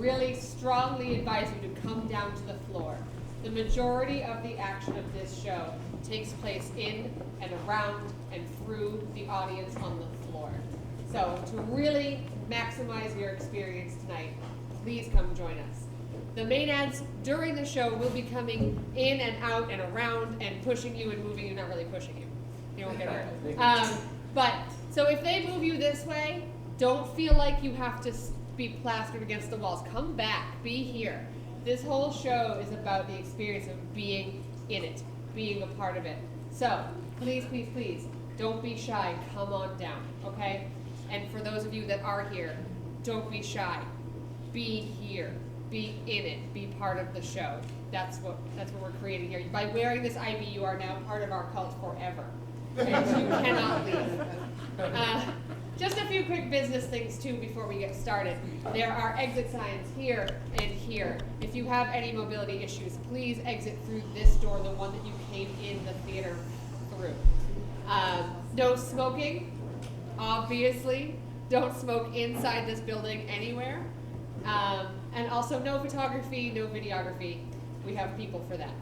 really strongly advise you to come down to the floor. The majority of the action of this show takes place in and around and through the audience on the floor. So to really maximize your experience tonight, please come join us. The main ads during the show will be coming in and out and around and pushing you and moving you, not really pushing you. You won't get hurt. But, so if they move you this way, don't feel like you have to be plastered against the walls. Come back, be here. This whole show is about the experience of being in it, being a part of it. So, please, please, please, don't be shy. Come on down, okay? And for those of you that are here, don't be shy. Be here. Be in it. Be part of the show. That's what we're creating here. By wearing this IB, you are now part of our cult forever. And you cannot leave. Just a few quick business things, too, before we get started. There are exit signs here and here. If you have any mobility issues, please exit through this door, the one that you came in the theater through. No smoking, obviously. Don't smoke inside this building anywhere. And also no photography, no videography. We have people for that.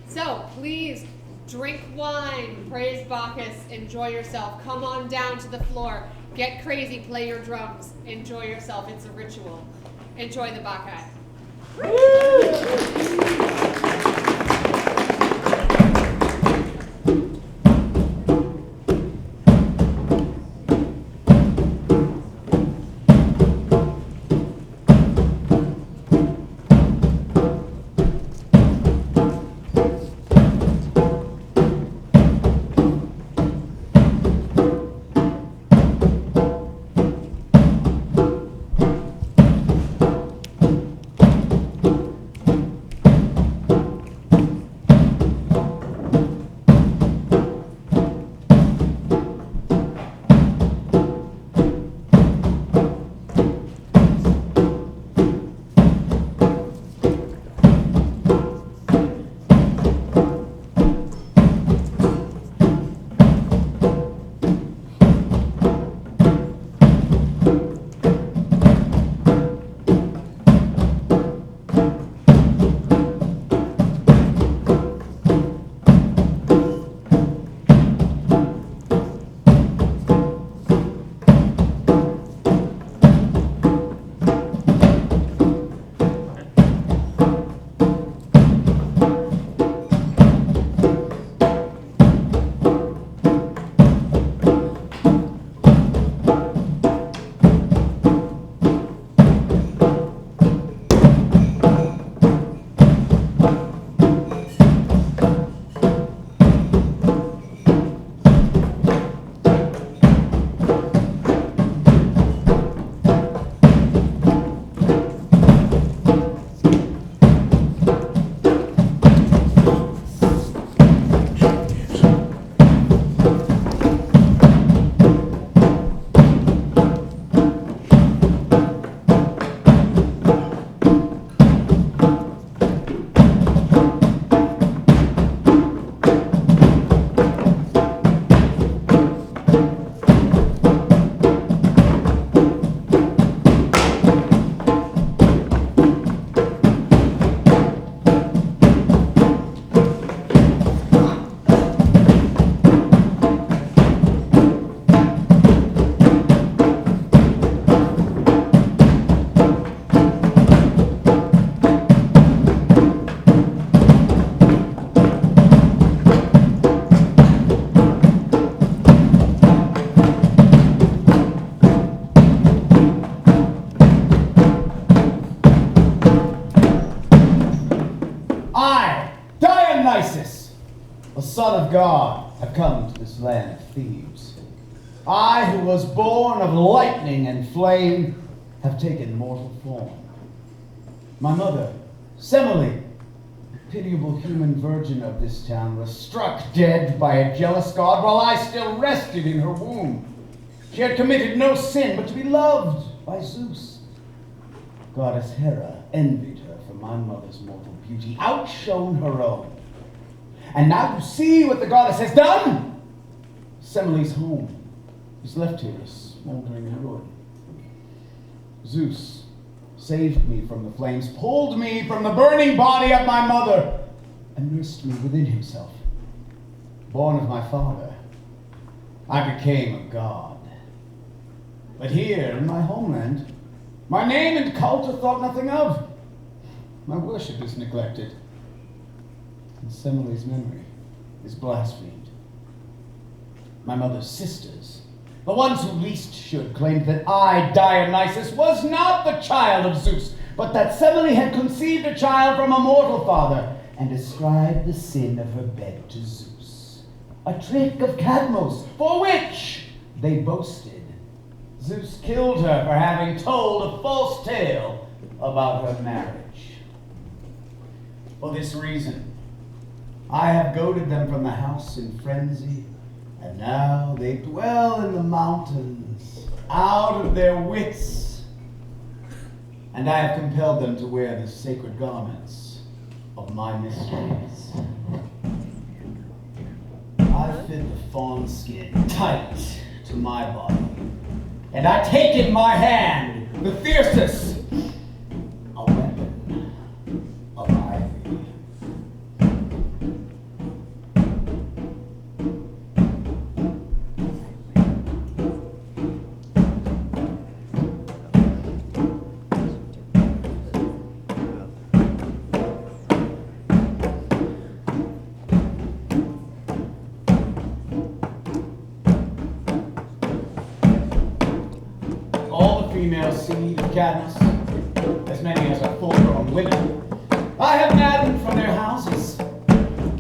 So please, drink wine, praise Bacchus, enjoy yourself. Come on down to the floor, get crazy, play your drums, enjoy yourself. It's a ritual. Enjoy the Bacchae. Son of God, have come to this land of Thebes. I, who was born of lightning and flame, have taken mortal form. My mother, Semele, the pitiable human virgin of this town, was struck dead by a jealous god while I still rested in her womb. She had committed no sin but to be loved by Zeus. Goddess Hera envied her for my mother's mortal beauty, outshone her own. And now you see what the goddess has done? Semele's home is left here a smoldering ruin. Zeus saved me from the flames, pulled me from the burning body of my mother, and nursed me within himself. Born of my father, I became a god. But here in my homeland, my name and cult are thought nothing of. My worship is neglected, and Semele's memory is blasphemed. My mother's sisters, the ones who least should, claimed that I, Dionysus, was not the child of Zeus, but that Semele had conceived a child from a mortal father, and ascribed the sin of her bed to Zeus. A trick of Cadmos, for which they boasted. Zeus killed her for having told a false tale about her marriage. For this reason, I have goaded them from the house in frenzy, and now they dwell in the mountains, out of their wits. And I have compelled them to wear the sacred garments of my mysteries. I fit the fawn skin tight to my body, and I take in my hand the fiercest, a weapon of ivy. Female seed of Cadmus, as many as are full-grown women, I have maddened from their houses.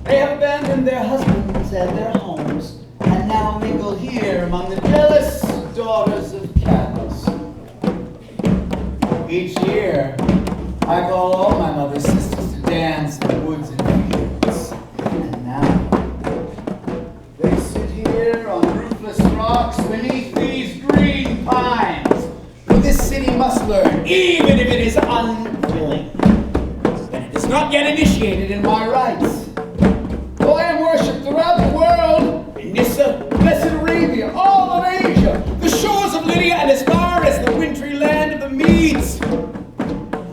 They have abandoned their husbands and their homes, and now mingle here among the jealous daughters of Cadmus. Each year, I call all my mother's sisters to dance in the woods and fields, and now they sit here on roofless rocks beneath these green pines. This city must learn, even if it is unwilling, that it is not yet initiated in my rites. Though I am worshipped throughout the world, in Nyssa, Blessed Arabia, all of Asia, the shores of Lydia, and as far as the wintry land of the Medes,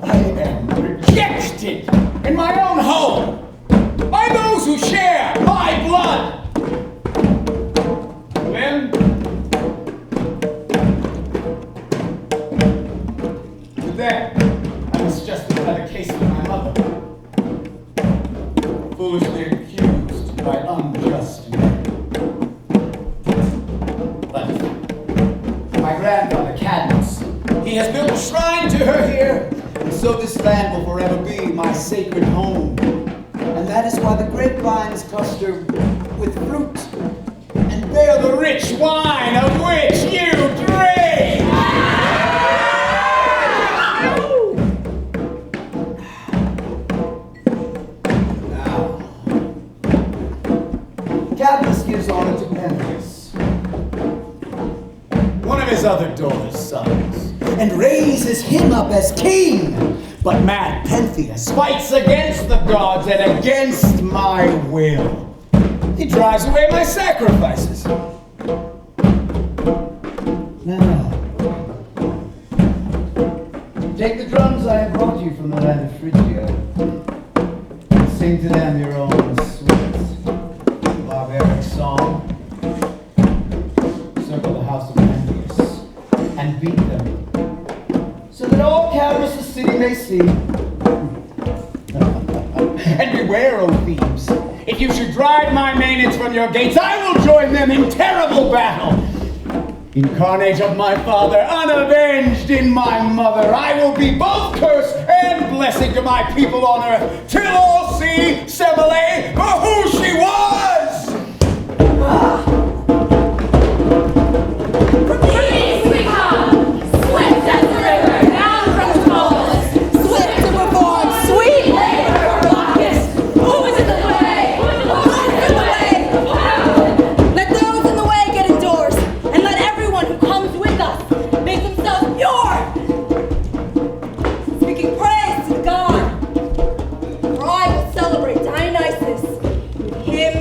I am rejected in my own home by those who share my blood. When then, I must justify the case of my mother, foolishly accused by unjust men. But my grandfather, Cadmus, he has built a shrine to her here, and so this land will forever be my sacred home. And that is why the grapevines cluster with fruit and bear the rich wine of which you drink. Cadmus gives honor to Pentheus, one of his other daughter's sons, and raises him up as king. But mad Pentheus fights against the gods and against my will. He drives away my sacrifices. Now, take the drums I have brought you from the land of Phrygia, and sing to them your own sweet, barbaric song. Circle the house of Pentheus, and beat them, so that all Cadmus' city may see. And beware, O Thebes, if you should drive my Maenads from your gates, I will join them in terrible battle. In carnage of my father, unavenged in my mother, I will be both curse and blessing to my people on earth, till all see Semele for who she was! From the east we come, swift as the river, down from the coals, swift to perform sweet labor for Bacchus. Who is in the way? Who is in the way? Let those in the way get indoors, and let everyone who comes with us make themselves pure, speaking praise to God. For I will celebrate Dionysus with hymns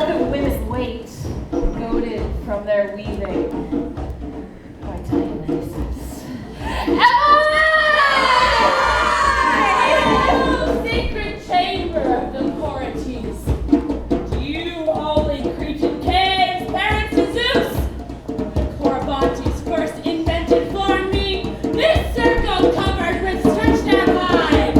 other women wait, goaded from their weaving by Dionysus. Sacred chamber of the Corites, you holy Cretan caves, parents to Zeus, the Corybantes first invented for me, this circle covered with stretched out high.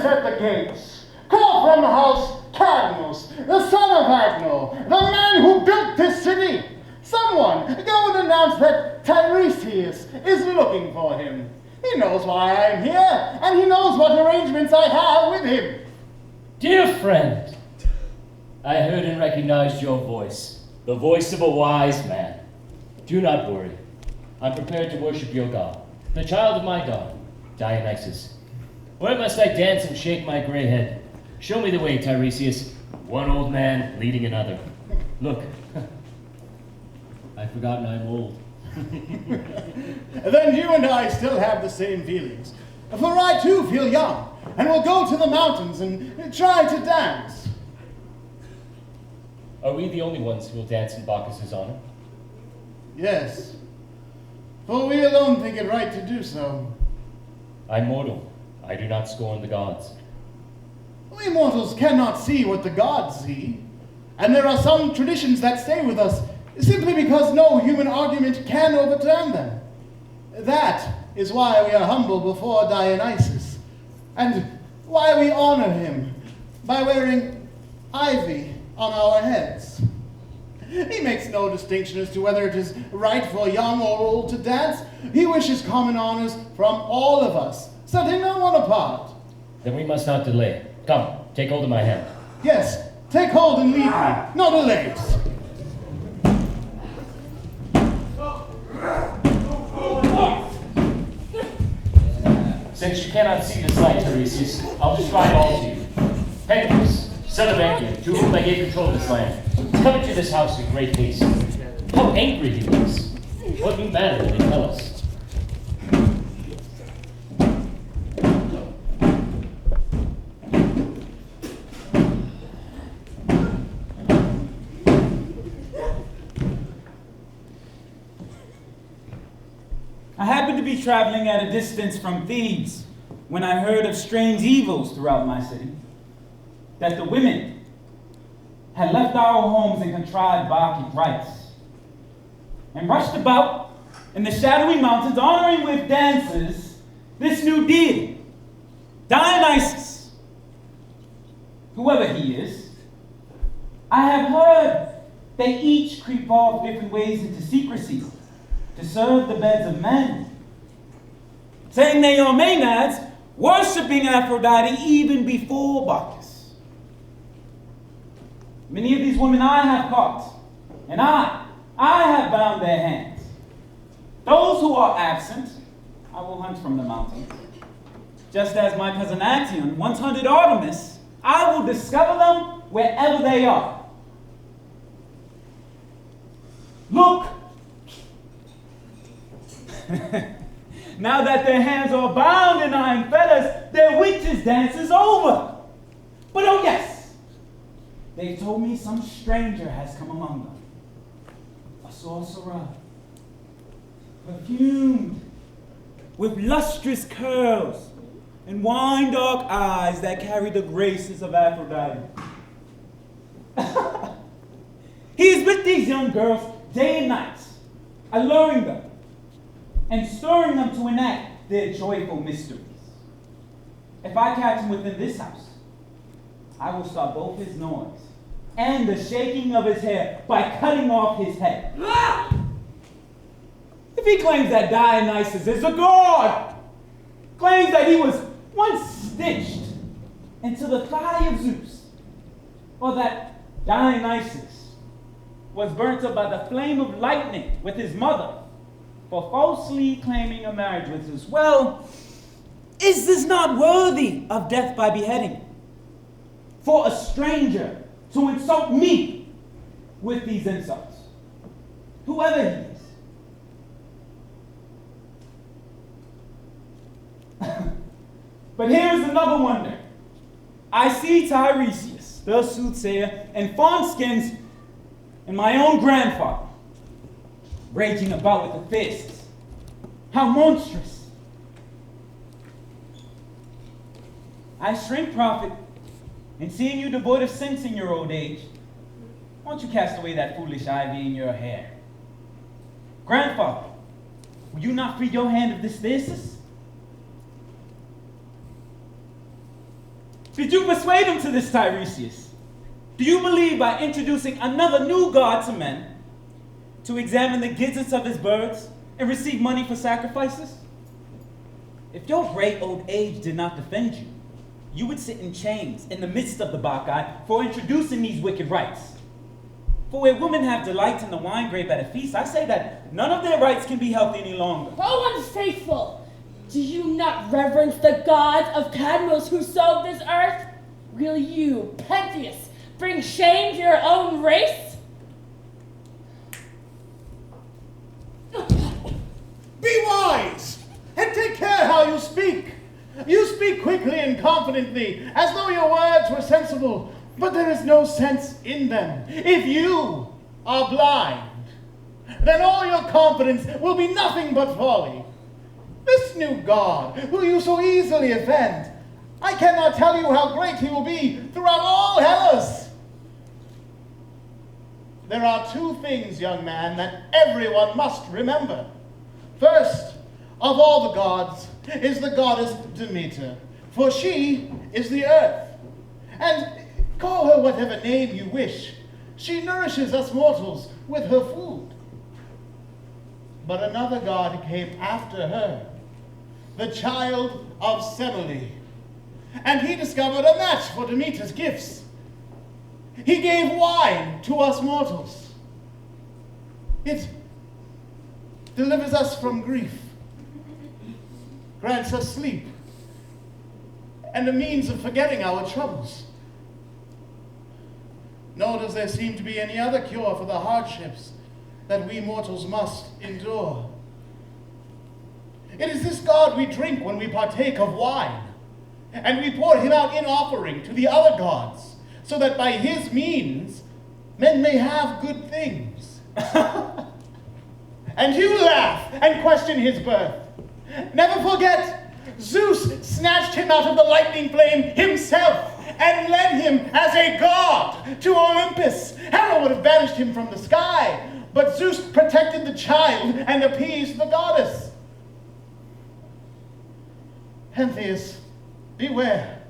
At the gates, call from the house Cadmus, the son of Agno, the man who built this city. Someone, go and announce that Tiresias is looking for him. He knows why I am here, and he knows what arrangements I have with him. Dear friend, I heard and recognized your voice, the voice of a wise man. Do not worry. I'm prepared to worship your god, the child of my god, Dionysus. Where must I dance and shake my gray head? Show me the way, Tiresias. One old man leading another. Look, I've forgotten I'm old. Then you and I still have the same feelings. For I too feel young, and will go to the mountains and try to dance. Are we the only ones who will dance in Bacchus's honor? Yes, for we alone think it right to do so. I'm mortal. I do not scorn the gods. We mortals cannot see what the gods see, and there are some traditions that stay with us simply because no human argument can overturn them. That is why we are humble before Dionysus, and why we honor him by wearing ivy on our heads. He makes no distinction as to whether it is right for young or old to dance. He wishes common honors from all of us, setting no one apart. Then we must not delay. Come, take hold of my hand. Yes, Take hold and lead me. No delays. Since you cannot see the sight, Tiresias, I'll describe all to you. Pentheus, son of Ancient, to whom I gave control of this land, is coming to this house in great haste. How angry he looks. What new matter did they tell us? I happened to be traveling at a distance from Thebes when I heard of strange evils throughout my city. That the women had left our homes and contrived Bacchic rites, and rushed about in the shadowy mountains honoring with dances this new deity, Dionysus. Whoever he is, I have heard they each creep off different ways into secrecy to serve the beds of men, saying they are Maenads, worshipping Aphrodite even before Bacchus. Many of these women I have caught, and I have bound their hands. Those who are absent, I will hunt from the mountains. Just as my cousin Actaeon once hunted Artemis, I will discover them wherever they are. Look! Now that their hands are bound in iron fetters, their witches' dance is over. But oh yes, they told me some stranger has come among them. A sorcerer, perfumed, with lustrous curls and wine-dark eyes that carry the graces of Aphrodite. He is with these young girls day and night, alluring them and stirring them to enact their joyful mysteries. If I catch him within this house, I will stop both his noise and the shaking of his hair by cutting off his head. If he claims that Dionysus is a god, claims that he was once stitched into the thigh of Zeus, or that Dionysus was burnt up by the flame of lightning with his mother for falsely claiming a marriage with Zeus, well, is this not worthy of death by beheading? For a stranger to insult me with these insults, whoever he is. But here's another wonder. I see Tiresias, the soothsayer, and Fawnskins, and my own grandfather, raging about with the fists. How monstrous. I shrink, prophet, and seeing you devoid of sense in your old age, won't you cast away that foolish ivy in your hair? Grandfather, will you not free your hand of this thesis? Did you persuade him to this, Tiresias? Do you believe by introducing another new god to men to examine the gizzards of his birds and receive money for sacrifices? If your great old age did not defend you, you would sit in chains in the midst of the Bacchae for introducing these wicked rites. For where women have delight in the wine grape at a feast, I say that none of their rites can be healthy any longer. Oh, unfaithful! Do you not reverence the gods of Cadmos who sowed this earth? Will you, Pentheus, bring shame to your own race? Be wise, and take care how you speak. You speak quickly and confidently, as though your words were sensible, but there is no sense in them. If you are blind, then all your confidence will be nothing but folly. This new god, who you so easily offend, I cannot tell you how great he will be throughout all Hellas. There are two things, young man, that everyone must remember. First of all the gods is the goddess Demeter, for she is the earth. And call her whatever name you wish, she nourishes us mortals with her food. But another god came after her, the child of Semele, and he discovered a match for Demeter's gifts. He gave wine to us mortals. It delivers us from grief, grants us sleep, and a means of forgetting our troubles. Nor does there seem to be any other cure for the hardships that we mortals must endure. It is this God we drink when we partake of wine, and we pour him out in offering to the other gods, so that by his means men may have good things. And you laugh and question his birth. Never forget, Zeus snatched him out of the lightning flame himself and led him as a god to Olympus. Hera would have banished him from the sky, but Zeus protected the child and appeased the goddess. Pentheus, beware,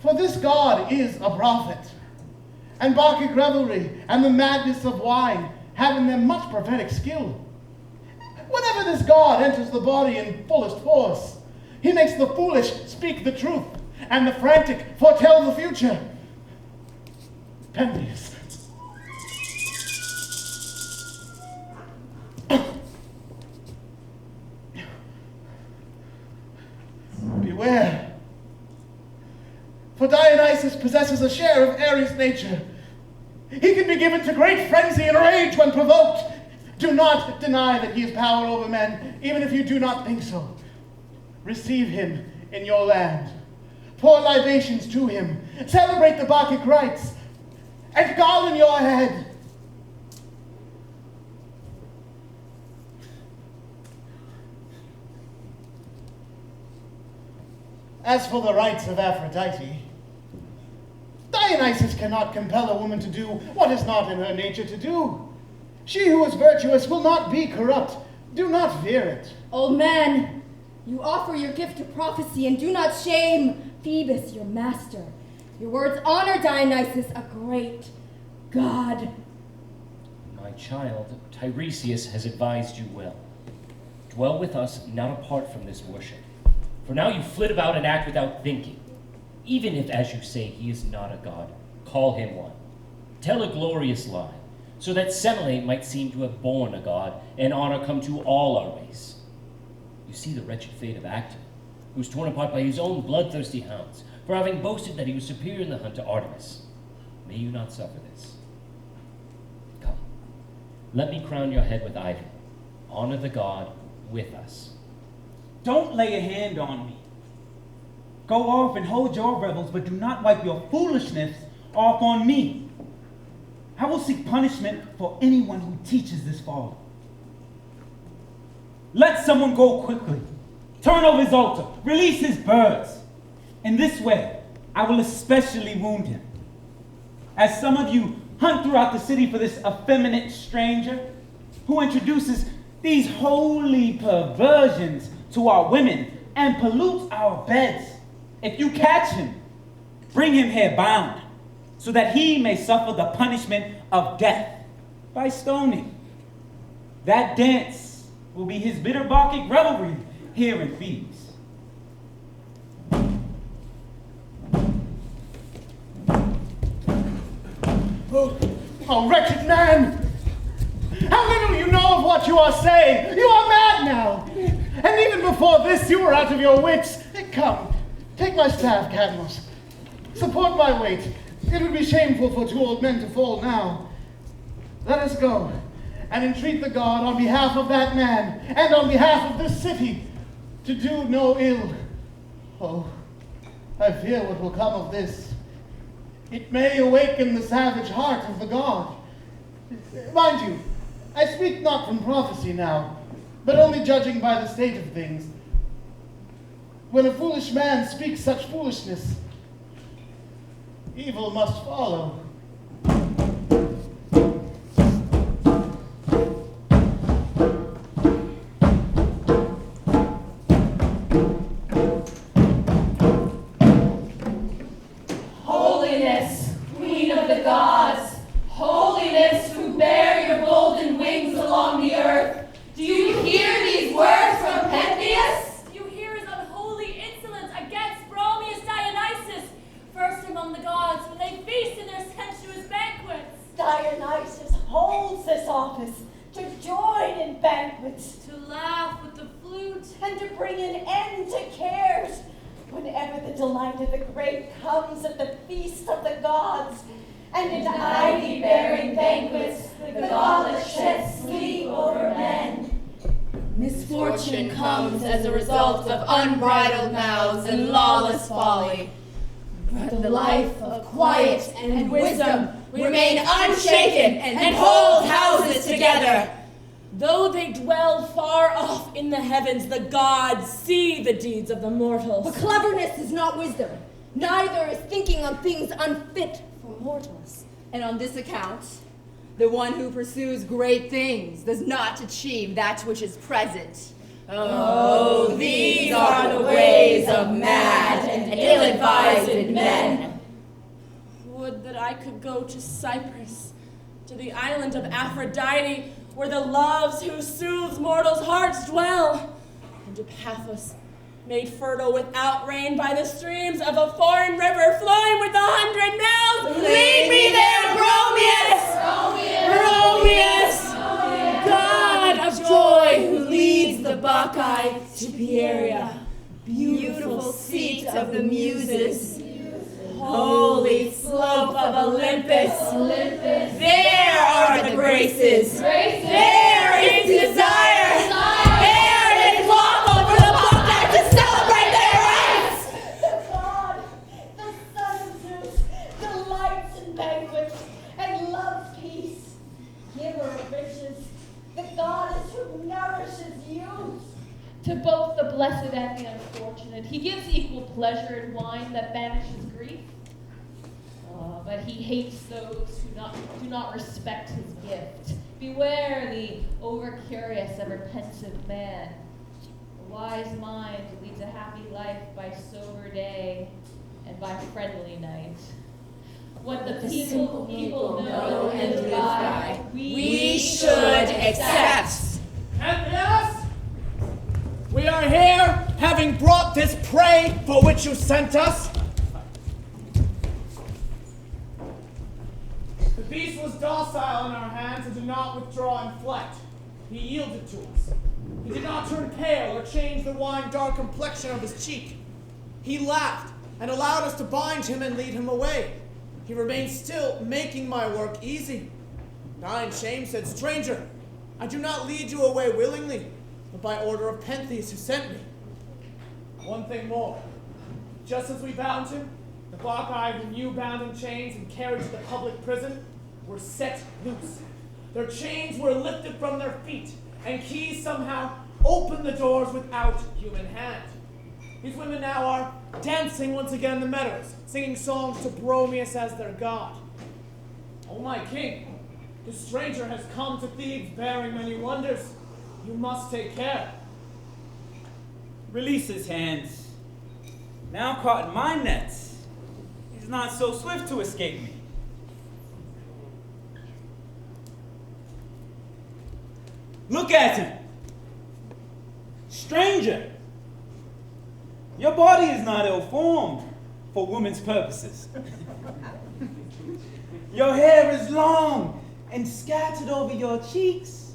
for this god is a prophet, and Bacchic revelry and the madness of wine have in them much prophetic skill. Whenever this god enters the body in fullest force, he makes the foolish speak the truth, and the frantic foretell the future. Pentheus. Beware, for Dionysus possesses a share of Ares' nature. He can be given to great frenzy and rage when provoked. Do not deny that he has power over men, even if you do not think so. Receive him in your land. Pour libations to him. Celebrate the Bacchic rites. And garland your head. As for the rites of Aphrodite, Dionysus cannot compel a woman to do what is not in her nature to do. She who is virtuous will not be corrupt. Do not fear it. Old man, you offer your gift to prophecy and do not shame Phoebus, your master. Your words honor Dionysus, a great god. My child, Tiresias has advised you well. Dwell with us, not apart from this worship. For now you flit about and act without thinking. Even if, as you say, he is not a god, call him one. Tell a glorious lie, so that Semele might seem to have borne a god, and honor come to all our race. You see the wretched fate of Actor, who was torn apart by his own bloodthirsty hounds, for having boasted that he was superior in the hunt to Artemis. May you not suffer this. Come, let me crown your head with ivy. Honor the god with us. Don't lay a hand on me. Go off and hold your revels, but do not wipe your foolishness off on me. I will seek punishment for anyone who teaches this folly. Let someone go quickly. Turn over his altar. Release his birds. In this way, I will especially wound him. As some of you hunt throughout the city for this effeminate stranger who introduces these holy perversions to our women and pollutes our beds, if you catch him, bring him here bound, so that he may suffer the punishment of death by stoning. That dance will be his bitter Bacchic revelry here in Thebes. Oh, wretched man! How little you know of what you are saying! You are mad now! And even before this, you were out of your wits. Come, take my staff, Cadmus. Support my weight. It would be shameful for two old men to fall now. Let us go and entreat the god on behalf of that man and on behalf of this city to do no ill. Oh, I fear what will come of this. It may awaken the savage heart of the god. Mind you, I speak not from prophecy now, but only judging by the state of things. When a foolish man speaks such foolishness, evil must follow. Holiness, queen of the gods, holiness who bear your golden wings along the earth, do you hear these words from Pentheus? You hear his unholy insolence against Bromius Dionysus, first among the gods when they feast in their Dionysus holds this office to join in banquets, To laugh with the flute. and to bring an end to cares whenever the delight of the great comes at the feast of the gods. And in ivy-bearing banquets, the goddess sheds sleep over men. Misfortune comes as a result of unbridled mouths and lawless folly. But the life of quiet and wisdom remain unshaken and hold houses together. Though they dwell far off in the heavens, the gods see the deeds of the mortals. But cleverness is not wisdom. Neither is thinking on things unfit for mortals. And on this account, the one who pursues great things does not achieve that which is present. Oh, these are the ways of mad and ill-advised men. Would that I could go to Cyprus, to the island of Aphrodite, where the loves who soothes mortals' hearts dwell, and to Paphos, made fertile without rain by the streams of a foreign river flowing with 100 mills. Lead me there, Bromius! God of joy, who leads the Bacchae to Pieria, beautiful seat of the Muses, holy slope of Olympus. There are the graces. There is desire. There is lawful for the Bacchae to celebrate their rights. The god, the son of Zeus, delights in banquets and loves peace. Giver of riches, the goddess who nourishes youth. To both the blessed and the unfortunate, he gives equal pleasure in wine that banishes grief. But he hates those who do not respect his gift. Beware the over-curious, ever-pensive man. A wise mind leads a happy life by sober day and by friendly night. What the people know and live by, We should accept. And yes, we are here, having brought this prey for which you sent us. The beast was docile in our hands and did not withdraw in flight. He yielded to us. He did not turn pale or change the wine-dark complexion of his cheek. He laughed and allowed us to bind him and lead him away. He remained still, making my work easy. And I in shame said, "Stranger, I do not lead you away willingly, but by order of Pentheus who sent me." One thing more. Just as we bound him, the Bacchae whom you bound in chains and carried to the public prison were set loose. Their chains were lifted from their feet, and keys somehow opened the doors without human hand. These women now are dancing once again in the meadows, singing songs to Bromius as their god. O my king, this stranger has come to Thebes bearing many wonders. You must take care. Release his hands. Now caught in my nets, he's not so swift to escape me. Look at him. Stranger, your body is not ill-formed for woman's purposes. Your hair is long and scattered over your cheeks,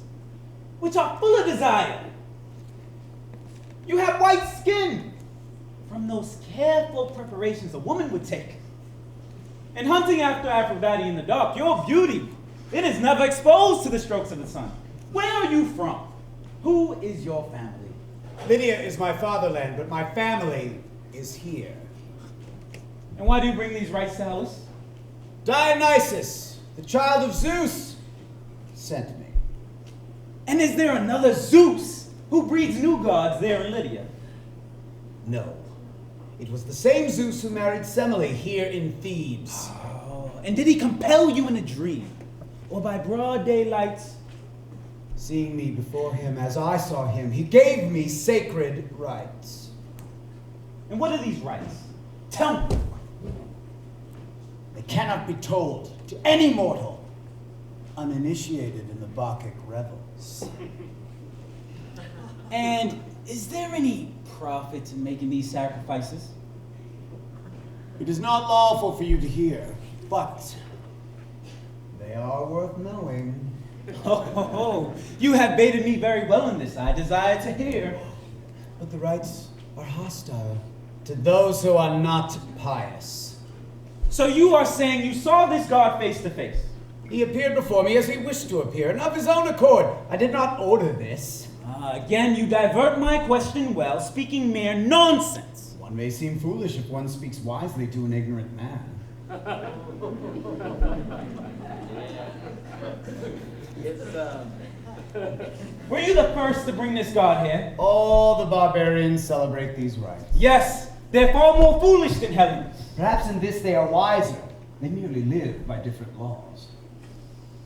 which are full of desire. You have white skin from those careful preparations a woman would take. In hunting after Aphrodite in the dark, your beauty, it is never exposed to the strokes of the sun. Where are you from? Who is your family? Lydia is my fatherland, but my family is here. And why do you bring these rights to Hellas? Dionysus, the child of Zeus, sent me. And is there another Zeus who breeds new gods there in Lydia? No. It was the same Zeus who married Semele here in Thebes. Oh, and did he compel you in a dream? Or by broad daylight? Seeing me before him as I saw him, he gave me sacred rites. And what are these rites? Tell me. They cannot be told to any mortal uninitiated in the Bacchic revels. And is there any profit in making these sacrifices? It is not lawful for you to hear, but they are worth knowing. Oh, you have baited me very well in this. I desire to hear. But the rites are hostile to those who are not pious. So you are saying you saw this god face to face? He appeared before me as he wished to appear, and of his own accord. I did not order this. Again, you divert my question well, speaking mere nonsense. One may seem foolish if one speaks wisely to an ignorant man. Were you the first to bring this god here? All the barbarians celebrate these rites. Yes, they're far more foolish than Hellenists. Perhaps in this they are wiser. They merely live by different laws.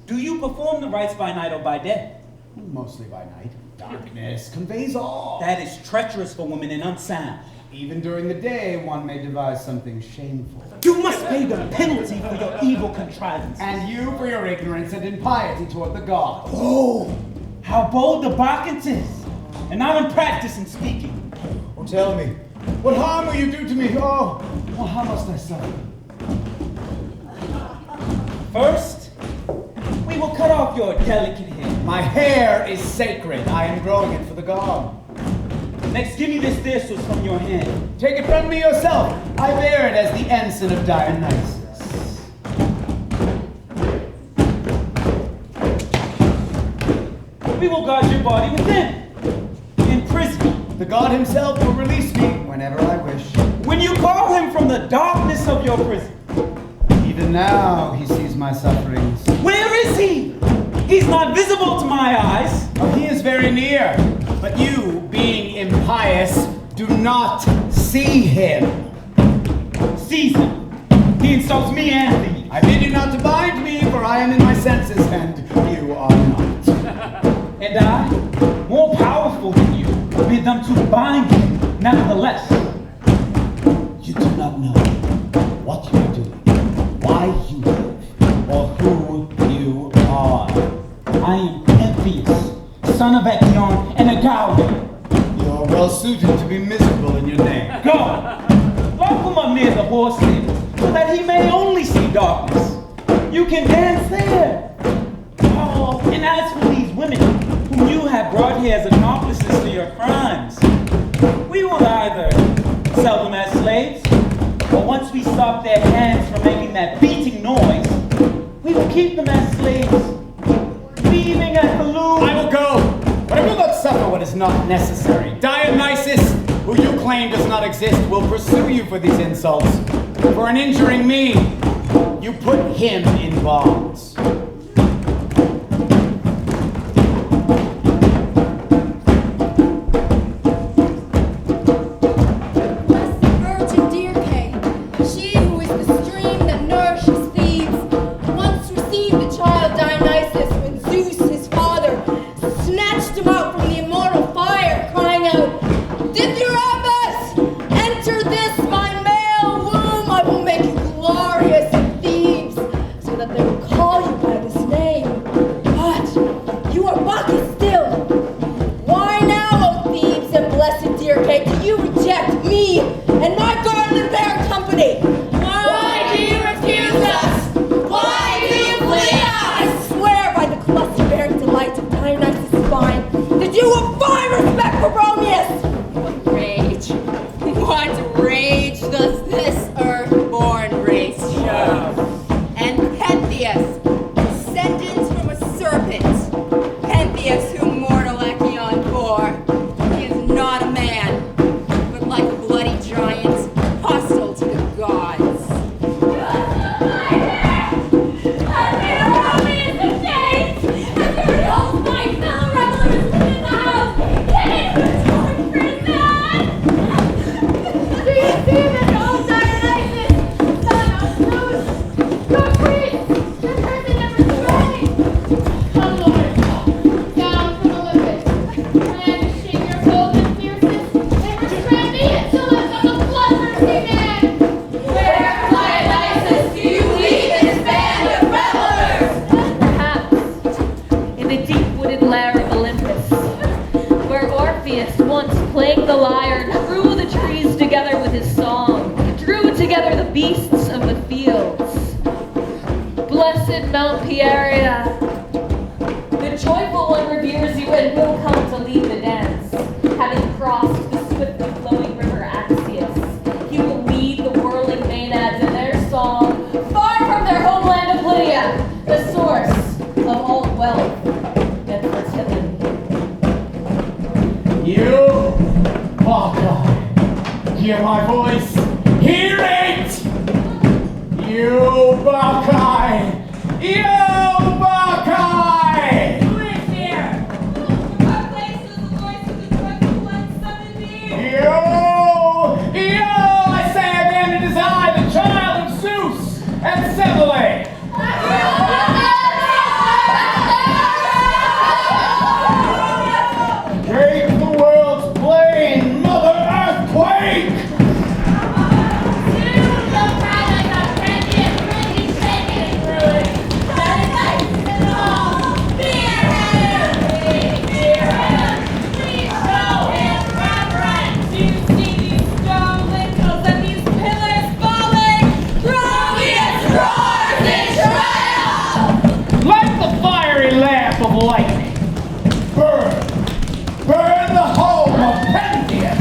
Do you perform the rites by night or by day? Mostly by night. Darkness conveys all. That is treacherous for women and unsound. Even during the day, one may devise something shameful. You must pay the penalty for your evil contrivance. And you for your ignorance and impiety toward the gods. Oh, how bold the Bacchae is. And I'm in practice in speaking. Oh, tell me, what harm will you do to me? Oh, how must I suffer? First, we will cut off your delicate hair. My hair is sacred. I am growing it for the god. Next, give me this thistles from your hand. Take it from me yourself. I bear it as the ensign of Dionysus. We will guard your body within. In prison. The god himself will release me whenever I wish. When you call him from the darkness of your prison. Even now, he sees my sufferings. Where is he? He's not visible to my eyes. Oh, he is very near. But you, being impious, do not see him. Seize him. He insults me and thee. I bid you not to bind me, for I am in my senses, and you are not. And I, more powerful than you, bid them to bind you, nevertheless. You do not know what you are doing, why you live, or who you are. I am Pentheus, son of Echion and Agawi. You are well suited to be miserable in your name. Go! Lock him up near the horse stable, so that he may only see darkness. You can dance there. Oh, and as for these women, whom you have brought here as accomplices to your crimes, we will either sell them as slaves, or once we stop their hands from making that beating noise, we will keep them as slaves, weaving at the loom. I will go, but I will not suffer what is not necessary. Dionysus, who you claim does not exist, will pursue you for these insults. For in injuring me, you put him in bonds. Blessed in Mount Pieria. The joyful one reveres you and will come to lead the dance. Having crossed the swiftly flowing river Axius, he will lead the whirling maenads in their song, far from their homeland of Lydia, the source of all wealth and fertility. You, Bacchae, hear my voice. Hear it! You, Bacchae! You, Bacchae! Who is here? What place does the voice of the dreadful one summon me? You! I say again, it is I, the child of Zeus and Cybele! Break the world's plane, Mother Earthquake! Like the fiery lamp of lightning, burn, burn the home of Pentheus!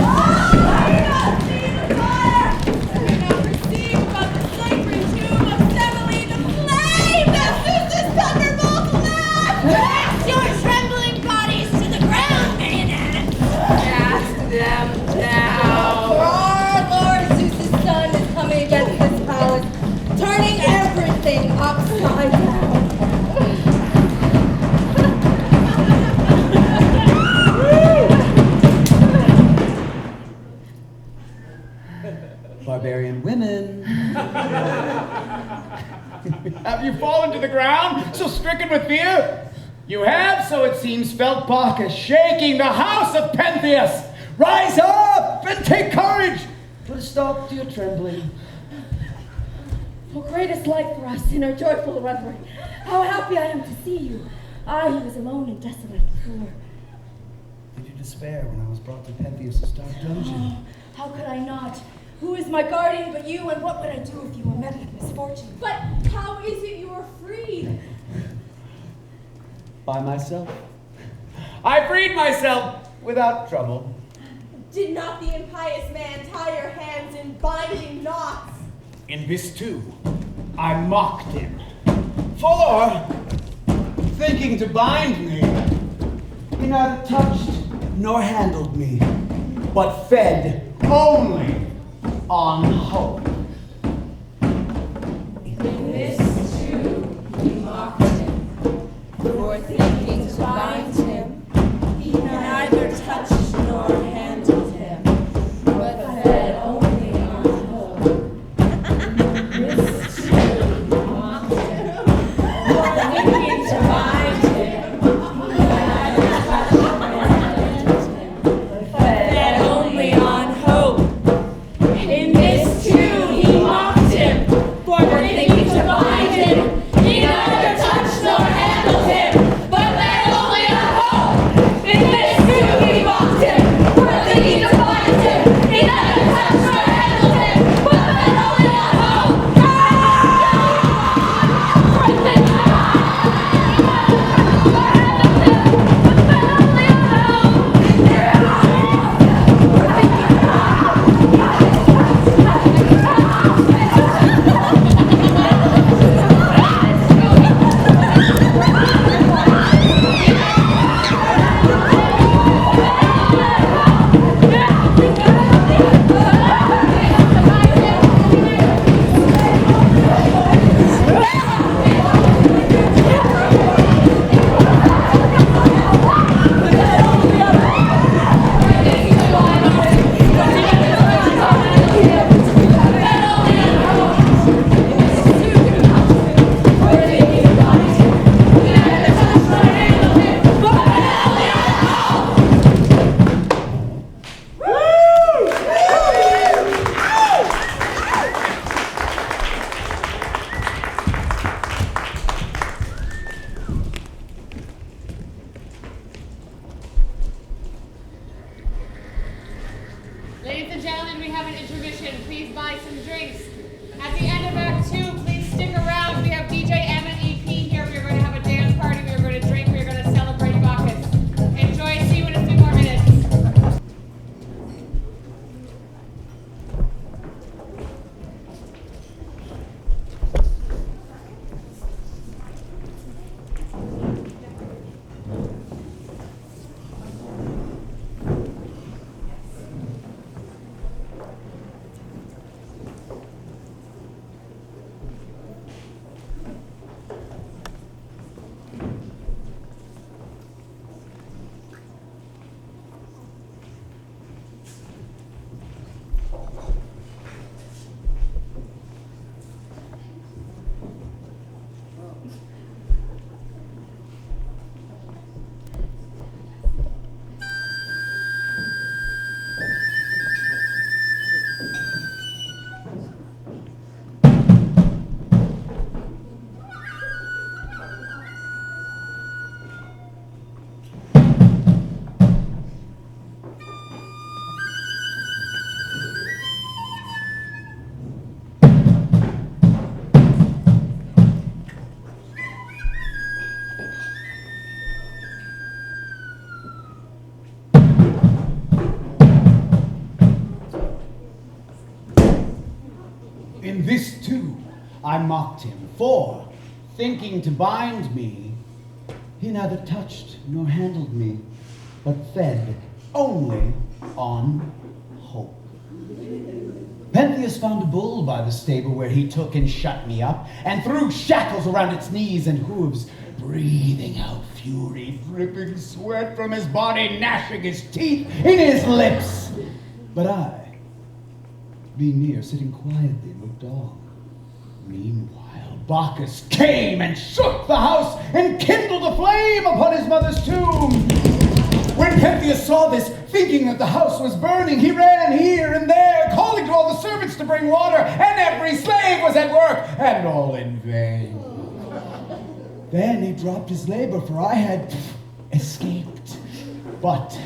Turning everything upside down. Barbarian women. Have you fallen to the ground, so stricken with fear? You have, so it seems, felt Bacchus shaking the house of Pentheus. Rise up and take courage. Put a stop to your trembling. Oh, greatest light for us in our joyful reverie. How happy I am to see you. I who was alone and desolate before. Did you despair when I was brought to Pentheus' dark dungeon? Oh, how could I not? Who is my guardian but you, and what would I do if you were met with misfortune? But how is it you are freed? By myself. I freed myself without trouble. Did not the impious man tie your hands in binding knots? In this too, I mocked him. For, thinking to bind me, he neither touched nor handled me, but fed only on hope. In this too he mocked him, for thinking to bind him, he neither touched nor handled him, but fed only on hope. This too he mocked him, for thinking to bind him, he neither touched nor handled him, but fed only on hope. In this too he mocked him, for thinking to bind him, he neither touched nor handled him, but fed only on hope. In this too he mocked him, for thinking to bind him, he neither touched nor handled him, but fed only on hope. Ladies and gentlemen, we have an intermission. Please buy some drinks. At the end of Act 2, please stick around. We have DJ M and EP mocked him, for, thinking to bind me, he neither touched nor handled me, but fed only on hope. Pentheus found a bull by the stable where he took and shut me up, and threw shackles around its knees and hooves, breathing out fury, dripping sweat from his body, gnashing his teeth in his lips. But I, being near, sitting quietly, looked on. Meanwhile, Bacchus came and shook the house and kindled a flame upon his mother's tomb. When Pentheus saw this, thinking that the house was burning, he ran here and there, calling to all the servants to bring water, and every slave was at work, and all in vain. Then he dropped his labor, for I had escaped. But,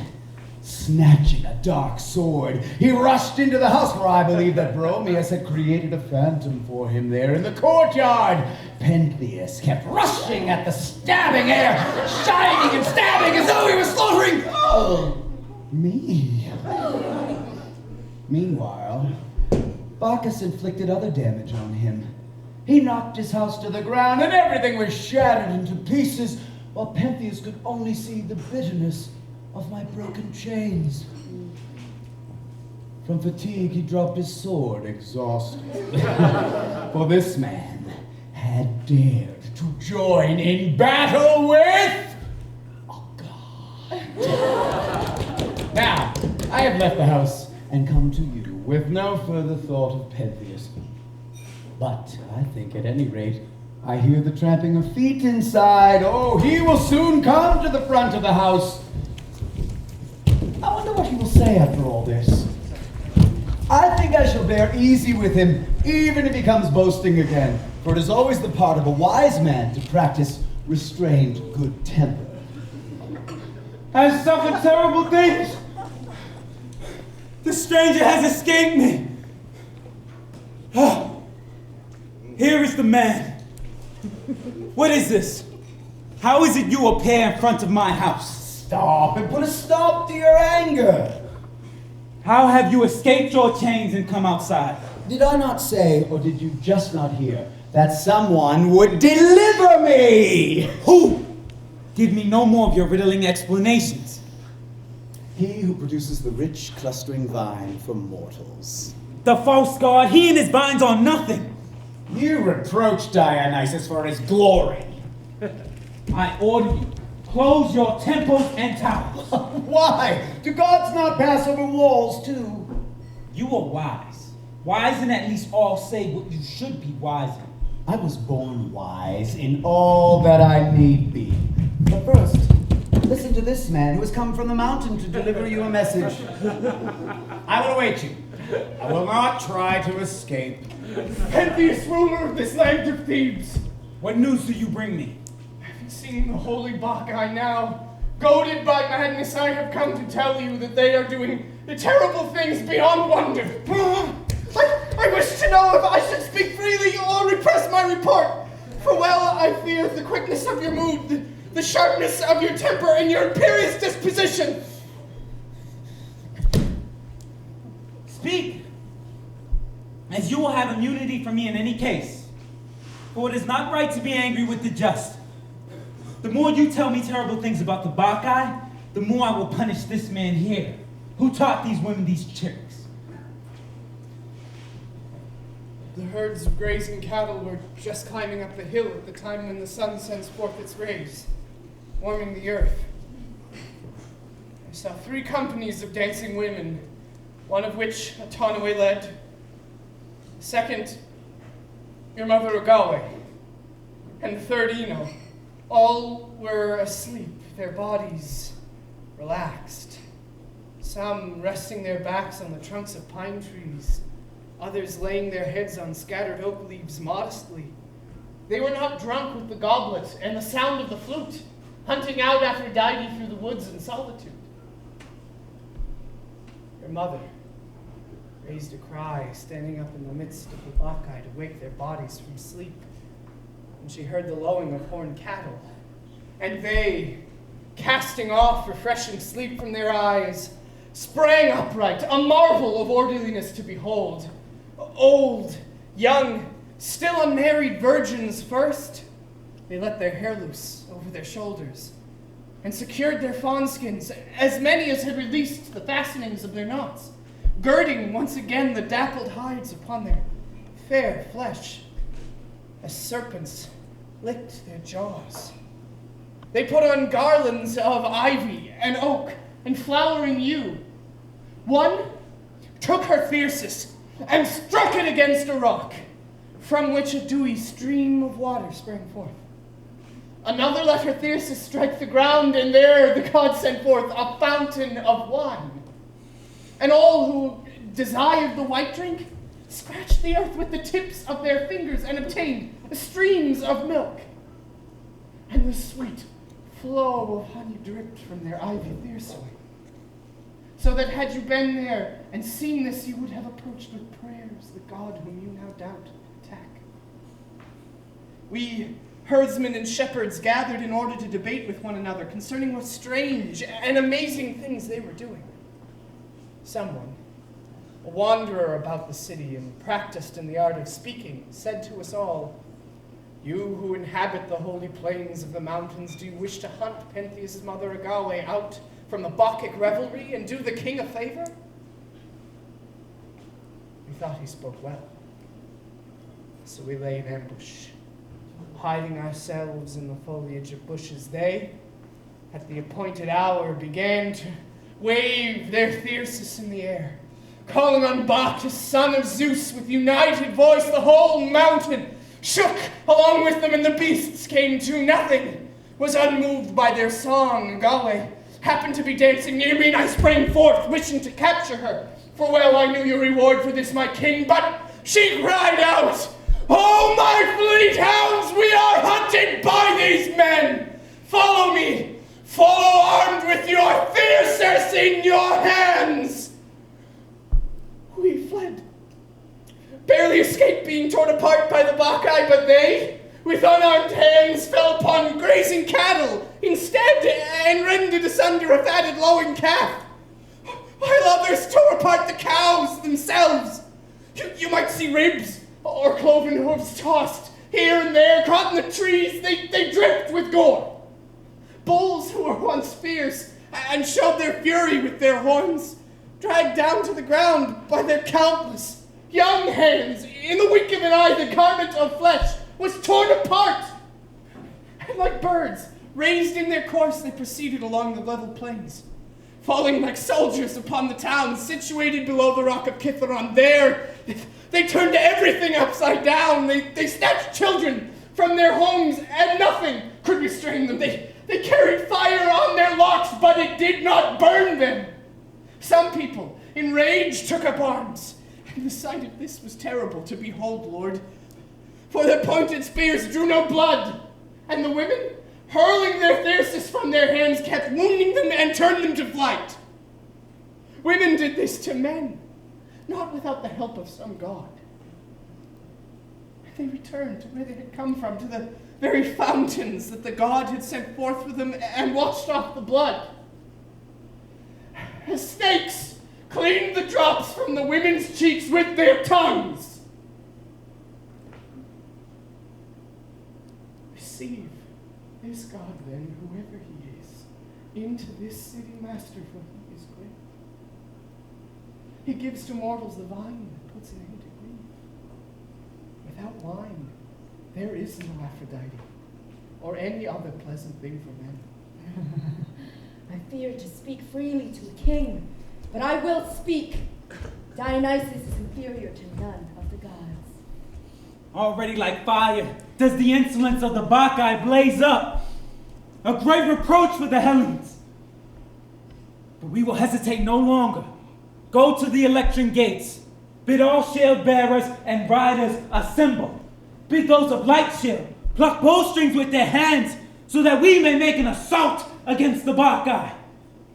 snatching a dark sword, he rushed into the house, for I believe that Bromius had created a phantom for him there in the courtyard. Pentheus kept rushing at the stabbing air, shining and stabbing as though he was slaughtering me. Meanwhile, Bacchus inflicted other damage on him. He knocked his house to the ground, and everything was shattered into pieces, while Pentheus could only see the bitterness of my broken chains. From fatigue, he dropped his sword, exhausted. For this man had dared to join in battle with a god. Now, I have left the house and come to you with no further thought of Pentheus. But I think at any rate, I hear the tramping of feet inside. Oh, he will soon come to the front of the house. I wonder what he will say after all this. I think I shall bear easy with him, even if he comes boasting again, for it is always the part of a wise man to practice restrained good temper. I have suffered terrible things. The stranger has escaped me. Here is the man. What is this? How is it you appear in front of my house? Stop and put a stop to your anger. How have you escaped your chains and come outside? Did I not say, or did you just not hear, that someone would deliver me? Who? Give me no more of your riddling explanations. He who produces the rich clustering vine for mortals. The false god, he and his vines are nothing. You reproach Dionysus for his glory. I order you, close your temples and towers. Why? Do gods not pass over walls too? You are wise. Wise in at least all say what you should be wise in. I was born wise in all that I need be. But first, listen to this man who has come from the mountain to deliver you a message. I will await you. I will not try to escape. Pentheus, ruler of this land of Thebes. What news do you bring me? Having seen the holy Bacchae now, goaded by madness, I have come to tell you that they are doing terrible things beyond wonder. I wish to know if I should speak freely or repress my report. For well, I fear the quickness of your mood, the sharpness of your temper, and your imperious disposition. Speak, as you will have immunity from me in any case. For it is not right to be angry with the just. The more you tell me terrible things about the Bacchae, the more I will punish this man here, who taught these women these tricks. The herds of grazing cattle were just climbing up the hill at the time when the sun sends forth its rays, warming the earth. I saw 3 companies of dancing women, one of which Komoi led, the second, your mother Oberon, and the third Ino. All were asleep, their bodies relaxed, some resting their backs on the trunks of pine trees, others laying their heads on scattered oak leaves modestly. They were not drunk with the goblet and the sound of the flute, hunting out Aphrodite through the woods in solitude. Your mother raised a cry, standing up in the midst of the Bacchae to wake their bodies from sleep, and she heard the lowing of horned cattle. And they, casting off refreshing sleep from their eyes, sprang upright, a marvel of orderliness to behold. Old, young, Still unmarried virgins first, they let their hair loose over their shoulders and secured their fawnskins, as many as had released the fastenings of their knots, girding once again the dappled hides upon their fair flesh, as serpents licked their jaws. They put on garlands of ivy and oak and flowering yew. One took her thyrsus and struck it against a rock, from which a dewy stream of water sprang forth. Another let her thyrsus strike the ground, and there the god sent forth a fountain of wine. And all who desired the white drink scratched the earth with the tips of their fingers and obtained streams of milk. And the sweet flow of honey dripped from their ivy thyrsi. So that had you been there and seen this, you would have approached with prayers the God whom you now doubt attack. We herdsmen and shepherds gathered in order to debate with one another concerning what strange and amazing things they were doing. Someone, a wanderer about the city and practiced in the art of speaking, said to us all, "You who inhabit the holy plains of the mountains, do you wish to hunt Pentheus' mother Agawe out from the Bacchic revelry and do the king a favor?" We thought he spoke well, so we lay in ambush, hiding ourselves in the foliage of bushes. They, at the appointed hour, began to wave their thyrsus in the air, calling on Bacchus, son of Zeus, with united voice. The whole mountain shook along with them, and the beasts came to nothing, was unmoved by their song. Agawe happened to be dancing near me, and I sprang forth, wishing to capture her, for well I knew your reward for this, my king. But she cried out, "Oh, my fleet hounds, we are hunted by these men! Follow me! Follow armed with your thyrsus in your hands!" We fled, barely escaped being torn apart by the Bacchae, but they, with unarmed hands, fell upon grazing cattle instead, and rended asunder a fatted lowing calf, while others tore apart the cows themselves. You might see ribs or cloven hooves tossed here and there, caught in the trees. They dripped with gore. Bulls who were once fierce and showed their fury with their horns, dragged down to the ground by their countless young hands. In the wink of an eye, the garment of flesh was torn apart. And like birds, raised in their course, they proceeded along the level plains, falling like soldiers upon the towns situated below the rock of Kithaeron. There, they turned everything upside down. They snatched children from their homes, and nothing could restrain them. They carried fire on their locks, but it did not burn them. Some people, in rage, took up arms, and the sight of this was terrible to behold, Lord. For their pointed spears drew no blood, and the women, hurling their thyrsus from their hands, kept wounding them and turned them to flight. Women did this to men, not without the help of some god. They returned to where they had come from, to the very fountains that the god had sent forth for them, and washed off the blood. As snakes cleaned the drops from the women's cheeks with their tongues. Receive this God, then, whoever he is, into this city, master, for he is great. He gives to mortals the vine that puts an end to grief. Without wine, there is no Aphrodite, or any other pleasant thing for men. I fear to speak freely to a king, but I will speak. Dionysus is inferior to none of the gods. Already like fire does the insolence of the Bacchae blaze up, a great reproach for the Hellenes. But we will hesitate no longer. Go to the Electron gates, bid all shield bearers and riders assemble. Bid those of light shield pluck bowstrings with their hands, so that we may make an assault against the Bacchae.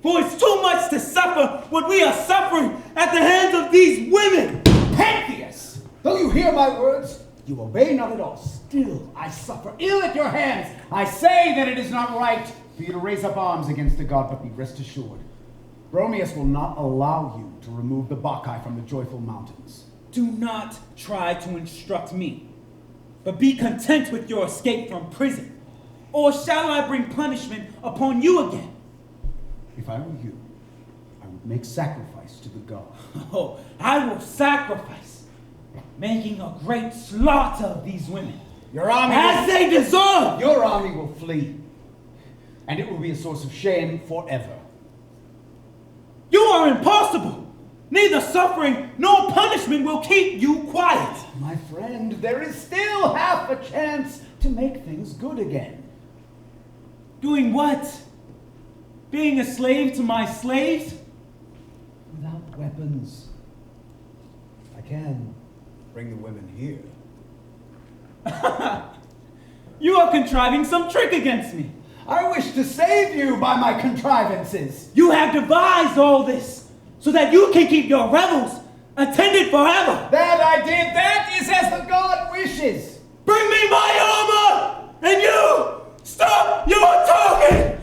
For it's too much to suffer what we are suffering at the hands of these women. Pentheus, though you hear my words, you obey not at all. Still, I suffer ill at your hands. I say that it is not right for you to raise up arms against a god, but be rest assured, Bromius will not allow you to remove the Bacchae from the joyful mountains. Do not try to instruct me. but be content with your escape from prison? Or shall I bring punishment upon you again? If I were you, I would make sacrifice to the god. Oh, I will sacrifice, making a great slaughter of these women. Your army as they deserve! Your army will flee, and it will be a source of shame forever. You are impossible! Neither suffering nor punishment will keep you quiet. My friend, there is still half a chance to make things good again. Doing what? Being a slave to my slaves? Without weapons. I can bring the women here. You are contriving some trick against me. I wish to save you by my contrivances. You have devised all this so that you can keep your revels attended forever. That I did. That is as the god wishes. Bring me my armor! And you, stop your talking!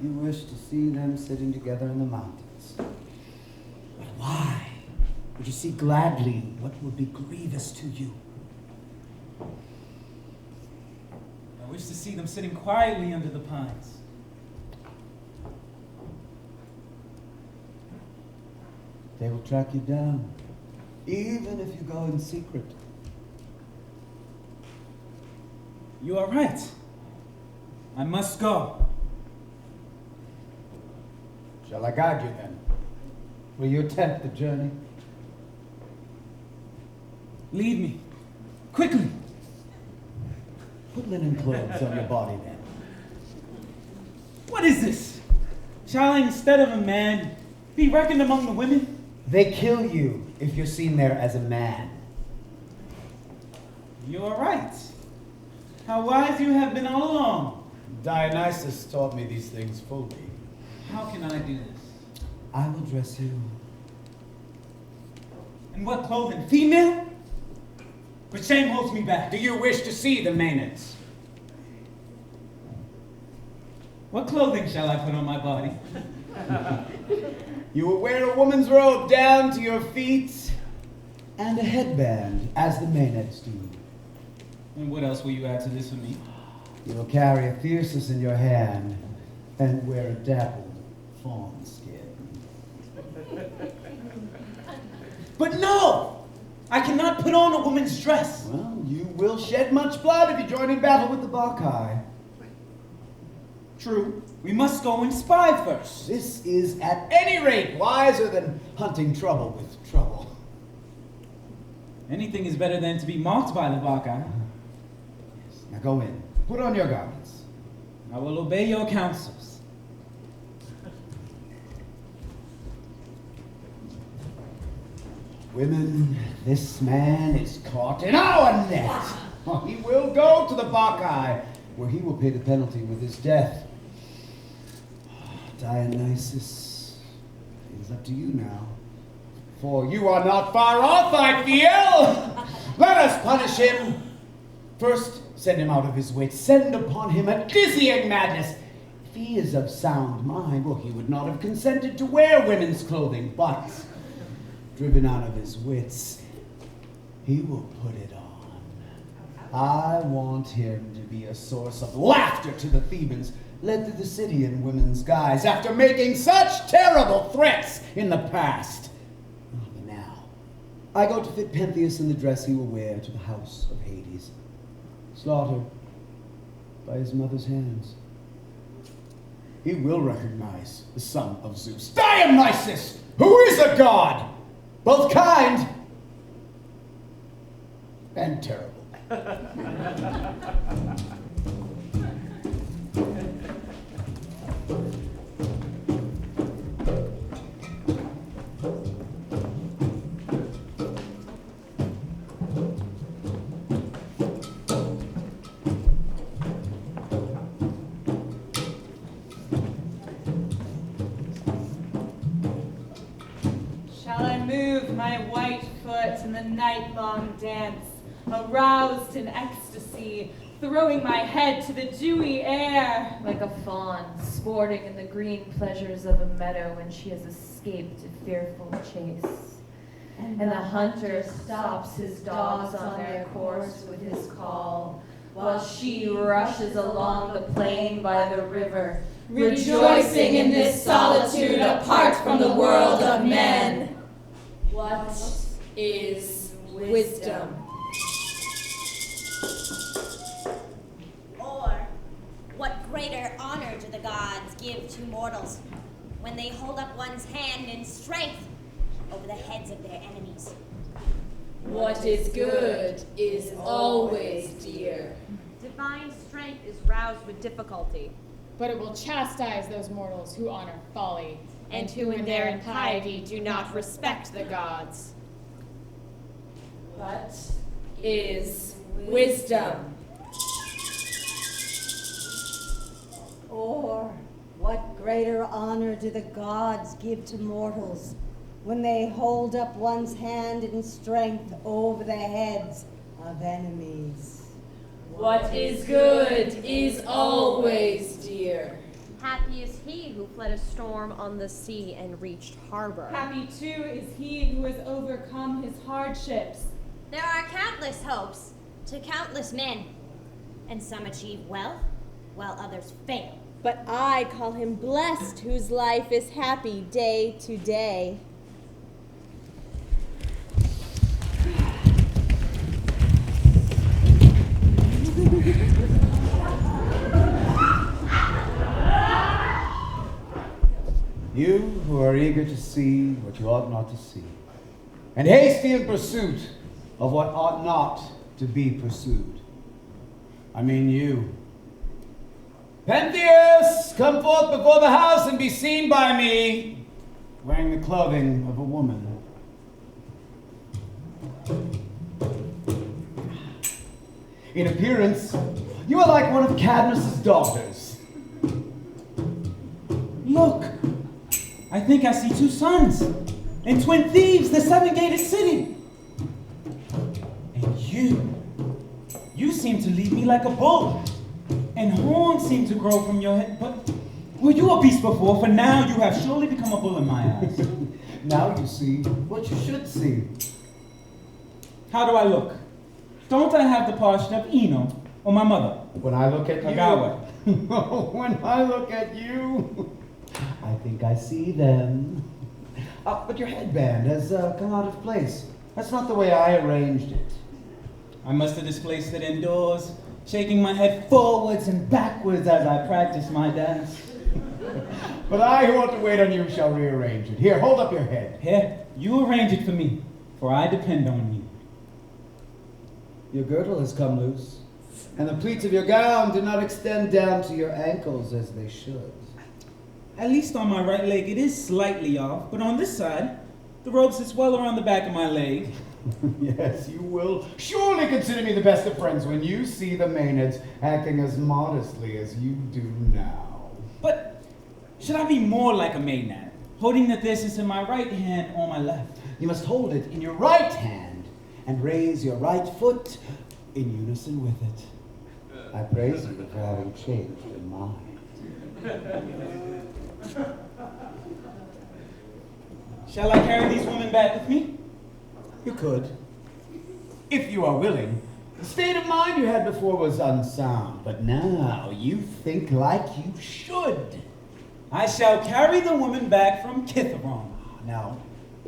You wish to see them sitting together in the mountains. But why would you see gladly what would be grievous to you? I wish to see them sitting quietly under the pines. They will track you down, even if you go in secret. You are right. I must go. Shall I guide you then? Will you attempt the journey? Lead me. Quickly. Put linen clothes on your body then. What is this? Shall I, instead of a man, be reckoned among the women? They kill you if you're seen there as a man. You are right. How wise you have been all along. Dionysus taught me these things fully. How can I do this? I will dress you. In what clothing? Female? But shame holds me back. Do you wish to see the Maenads? What clothing shall I put on my body? You will wear a woman's robe down to your feet and a headband, as the Maenads do. And what else will you add to this for me? You will carry a thyrsus in your hand and wear a dappled fawn skin. But no! I cannot put on a woman's dress. Well, you will shed much blood if you join in battle with the Bacchae. True. We must go and spy first. This is at any rate wiser than hunting trouble with trouble. Anything is better than to be mocked by the Bacchae. Yes. Now go in. Put on your garments. I will obey your counsels. Women, this man is caught in our net. He will go to the Bacchae, where he will pay the penalty with his death. Dionysus, it is up to you now. For you are not far off, I feel. Let us punish him. First, send him out of his wits. Send upon him a dizzying madness. If he is of sound mind, well, he would not have consented to wear women's clothing, but driven out of his wits, he will put it on. I want him to be a source of laughter to the Thebans, led through the city in women's guise, after making such terrible threats in the past. But now, I go to fit Pentheus in the dress he will wear to the house of Hades, slaughtered by his mother's hands. He will recognize the son of Zeus, Dionysus, who is a god, both kind and terrible. Shall I move my white foot in the night-long dance, aroused in ecstasy, throwing my head to the dewy air, like a fawn sporting in the green pleasures of a meadow when she has escaped a fearful chase. And the hunter stops his dogs on their course with his call, while she rushes along the plain by the river, rejoicing in this solitude apart from the world of men. What is wisdom? Or, what greater honor do the gods give to mortals when they hold up one's hand in strength over the heads of their enemies? What is good is always dear. Divine strength is roused with difficulty, but it will chastise those mortals who honor folly, and who in their impiety do not respect the gods. What is wisdom? Or what greater honor do the gods give to mortals when they hold up one's hand in strength over the heads of enemies? What is good is always dear. Happy is he who fled a storm on the sea and reached harbor. Happy too is he who has overcome his hardships. There are countless hopes to countless men, and some achieve wealth while others fail. But I call him blessed whose life is happy day to day. You who are eager to see what you ought not to see, and hasty in pursuit of what ought not to be pursued. I mean you. Pentheus, come forth before the house and be seen by me, wearing the clothing of a woman. In appearance, you are like one of Cadmus's daughters. Look, I think I see two suns and twin thieves, the seven-gated city. And you seem to lead me like a bull, and horns seem to grow from your head. But were you a beast before? For now you have surely become a bull in my eyes. Now you see what you should see. How do I look? Don't I have the portion of Eno or my mother? When I look at Kagawa. you, when I look at you, I think I see them. But your headband has come out of place. That's not the way I arranged it. I must have displaced it indoors, shaking my head forwards and backwards as I practice my dance. But I who ought to wait on you shall rearrange it. Here, hold up your head. Here, you arrange it for me, for I depend on you. Your girdle has come loose, and the pleats of your gown do not extend down to your ankles as they should. At least on my right leg it is slightly off, but on this side, the robe sits well around the back of my leg. Yes, you will surely consider me the best of friends when you see the Maenads acting as modestly as you do now. But should I be more like a Maenad, holding the thesis in my right hand or my left? You must hold it in your right hand and raise your right foot in unison with it. I praise you for having changed your mind. Shall I carry these women back with me? You could, if you are willing. The state of mind you had before was unsound, but now you think like you should. I shall carry the woman back from Kitharon. Now,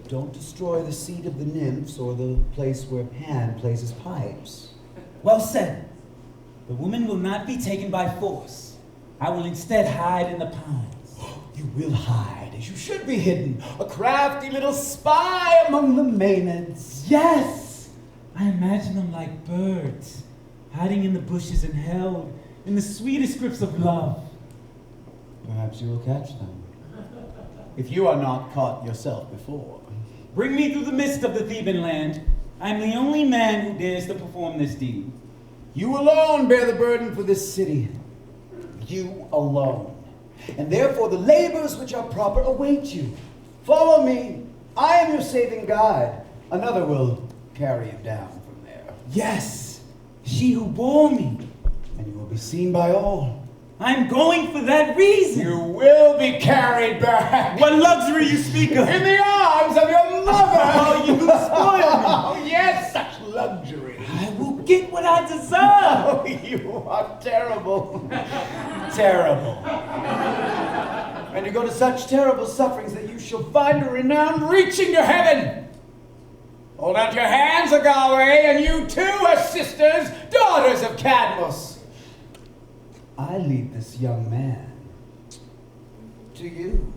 don't destroy the seat of the nymphs or the place where Pan plays his pipes. Well said. The woman will not be taken by force. I will instead hide in the pines. You will hide, as you should be hidden, a crafty little spy among the Maenads. Yes! I imagine them like birds, hiding in the bushes and held in the sweetest grips of love. Perhaps you will catch them, if you are not caught yourself before. Bring me through the midst of the Theban land. I am the only man who dares to perform this deed. You alone bear the burden for this city. You alone. And therefore the labors which are proper await you. Follow me. I am your saving guide. Another will carry you down from there. Yes, she who bore me. and you will be seen by all. I'm going for that reason. You will be carried back. What luxury you speak of? In the arms of your mother. Oh, you spoil me. Oh, yes, such luxury. I will get what I deserve. Oh, you are terrible. Terrible. And you go to such terrible sufferings that you shall find a renown reaching to heaven. Hold out your hands, Agave, and you too are sisters, daughters of Cadmus. I lead this young man to you.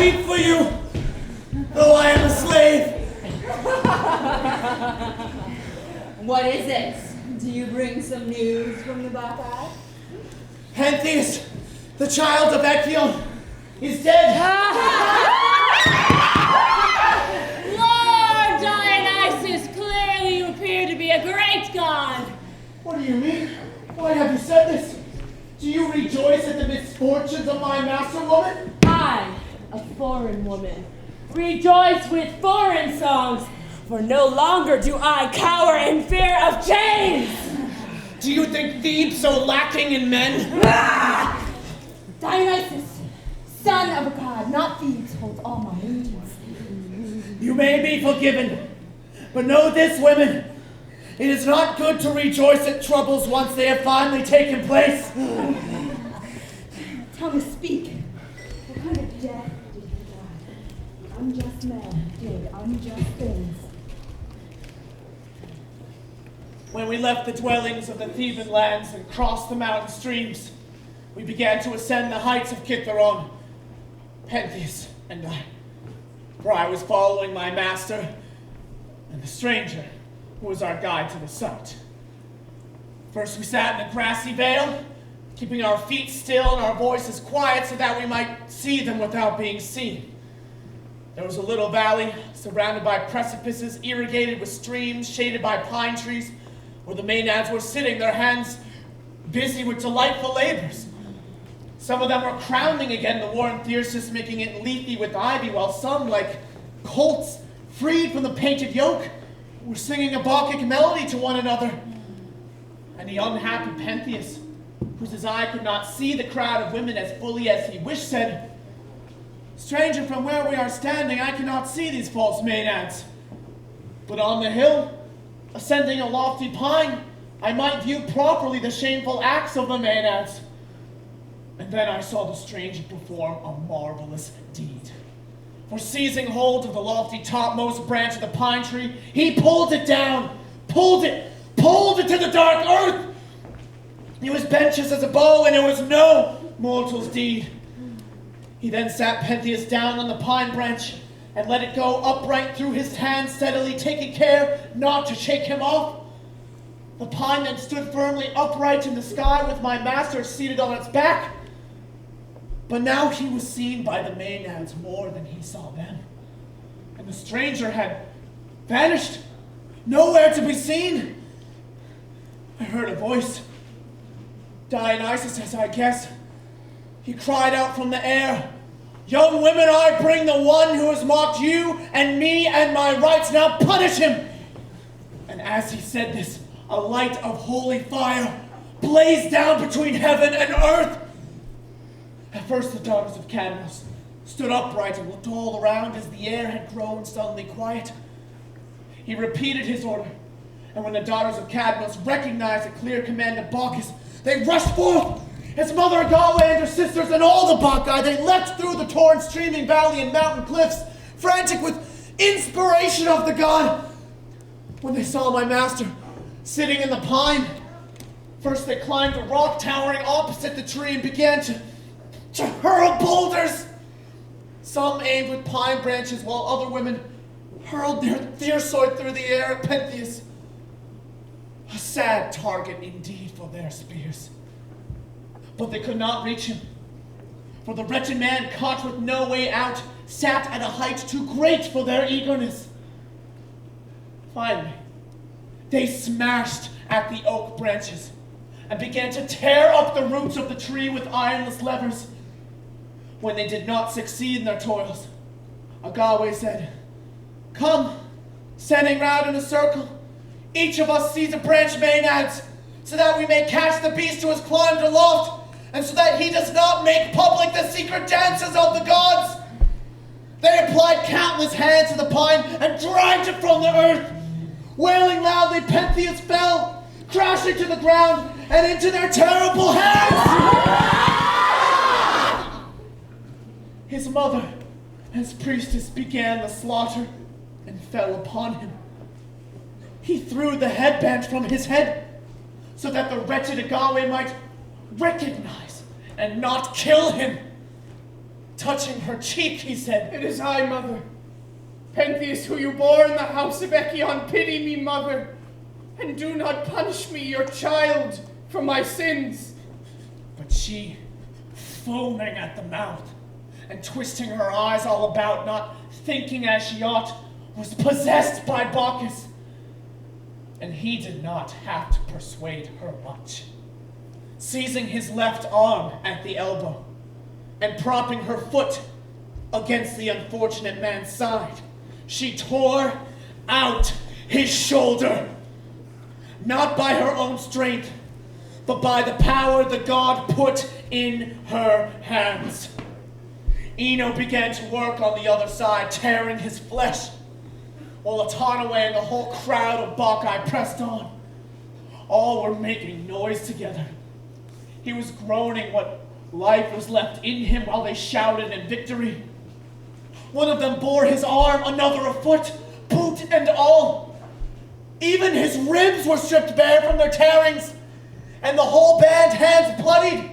weep for you, though I am a slave. What is it? Do you bring some news from the Bacchae? Pentheus, the child of Bacchae, is dead. Lord Dionysus, clearly you appear to be a great god. What do you mean? Why have you said this? Do you rejoice at the misfortunes of my master woman? I, a foreign woman, rejoice with foreign songs, for no longer do I cower in fear of chains. Do you think Thebes so lacking in men? Dionysus, son of a god, not Thebes, holds all my allegiance. You may be forgiven, but know this, women. It is not good to rejoice at troubles once they have finally taken place. Tell me, speak. What kind of death did you die? Unjust men did unjust things. When we left the dwellings of the Theban lands and crossed the mountain streams, we began to ascend the heights of Kithaeron, Pentheus and I. For I was following my master and the stranger who was our guide to the summit. First we sat in a grassy vale, keeping our feet still and our voices quiet so that we might see them without being seen. There was a little valley surrounded by precipices, irrigated with streams, shaded by pine trees, where the Maenads were sitting, their hands busy with delightful labors. Some of them were crowning again the worn thyrsus, making it leafy with ivy, while some, like colts freed from the painted yoke, were singing a Bacchic melody to one another. And the unhappy Pentheus, whose eye could not see the crowd of women as fully as he wished, said, "Stranger, from where we are standing, I cannot see these false Maenads. But on the hill, ascending a lofty pine, I might view properly the shameful acts of the Maenads." And then I saw the stranger perform a marvelous deed. For seizing hold of the lofty topmost branch of the pine tree, he pulled it down, pulled it to the dark earth. It was benches as a bow, and it was no mortal's deed. He then sat Pentheus down on the pine branch and let it go upright through his hands steadily, taking care not to shake him off. The pine then stood firmly upright in the sky with my master seated on its back. But now he was seen by the Maenads more than he saw them. And the stranger had vanished, nowhere to be seen. I heard a voice. Dionysus, as I guess. He cried out from the air, "Young women, I bring the one who has mocked you and me and my rights. Now punish him!" And as he said this, a light of holy fire blazed down between heaven and earth. At first the daughters of Cadmus stood upright and looked all around as the air had grown suddenly quiet. He repeated his order, and when the daughters of Cadmus recognized the clear command of Bacchus, they rushed forth. His mother Agave and her sisters and all the Bacchae, they leapt through the torn streaming valley and mountain cliffs, frantic with inspiration of the god. When they saw my master sitting in the pine, first they climbed a rock towering opposite the tree and began to hurl boulders. Some aimed with pine branches, while other women hurled their thyrsoid through the air at Pentheus. A sad target indeed for their spears. But they could not reach him, for the wretched man, caught with no way out, sat at a height too great for their eagerness. Finally, they smashed at the oak branches and began to tear up the roots of the tree with ironless levers. When they did not succeed in their toils, Agave said, "Come, standing round in a circle, each of us seize a branch Maenads, so that we may catch the beast who has climbed aloft, and so that he does not make public the secret dances of the gods." They applied countless hands to the pine and dragged it from the earth. Wailing loudly, Pentheus fell, crashing to the ground and into their terrible hands. His mother, as priestess, began the slaughter and fell upon him. He threw the headband from his head so that the wretched Agave might recognize and not kill him. Touching her cheek, he said, "It is I, mother. Pentheus, who you bore in the house of Bacchae, pity me, mother, and do not punish me, your child, for my sins." But she, foaming at the mouth, and twisting her eyes all about, not thinking as she ought, was possessed by Bacchus. And he did not have to persuade her much. Seizing his left arm at the elbow, and propping her foot against the unfortunate man's side, she tore out his shoulder, not by her own strength, but by the power the god put in her hands. Ino began to work on the other side, tearing his flesh, while Otanaway and the whole crowd of Bacchae pressed on. All were making noise together. He was groaning what life was left in him while they shouted in victory. One of them bore his arm, another a foot, boot and all. Even his ribs were stripped bare from their tearings, and the whole band, hands bloodied,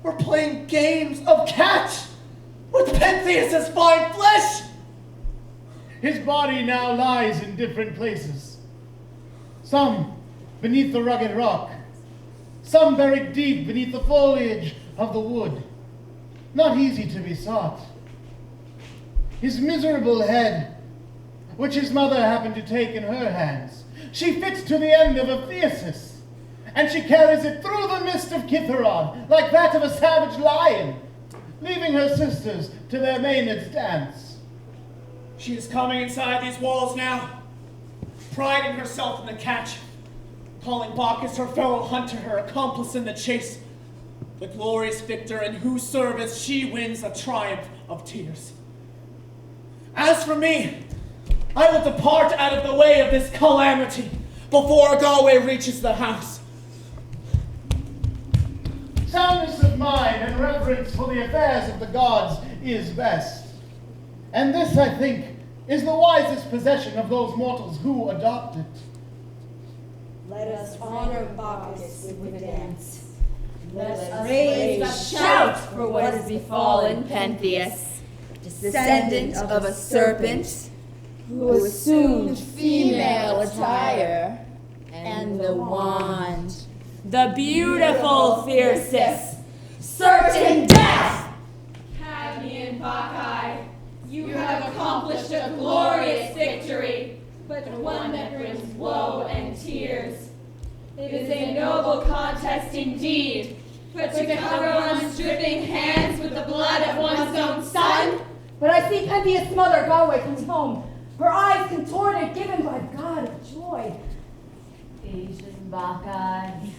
were playing games of catch with Pentheus' fine flesh. His body now lies in different places. Some beneath the rugged rock, some buried deep beneath the foliage of the wood, not easy to be sought. His miserable head, which his mother happened to take in her hands, she fits to the end of a thyrsus, and she carries it through the mist of Kithaeron like that of a savage lion, leaving her sisters to their Maenads' dance. She is coming inside these walls now, priding herself in the catch, calling Bacchus her fellow hunter, her accomplice in the chase, the glorious victor in whose service she wins a triumph of tears. As for me, I will depart out of the way of this calamity before Galway reaches the house. Soundness of mind and reverence for the affairs of the gods is best. And this, I think, is the wisest possession of those mortals who adopt it. Let us honor Bacchus with a dance. Let us raise a shout for what has befallen Pentheus, descendant of a serpent, who assumed female attire, and the wand, the beautiful Thyrsis, certain death! Cadmean Bacchae, you have accomplished a glorious victory, but one that brings woe and tears. It is a noble contest indeed, but to cover one's dripping hands with the blood of one's own son? But I see Pentheus' mother, Galway, comes home, her eyes contorted, given by God of joy. Asian Bacchae.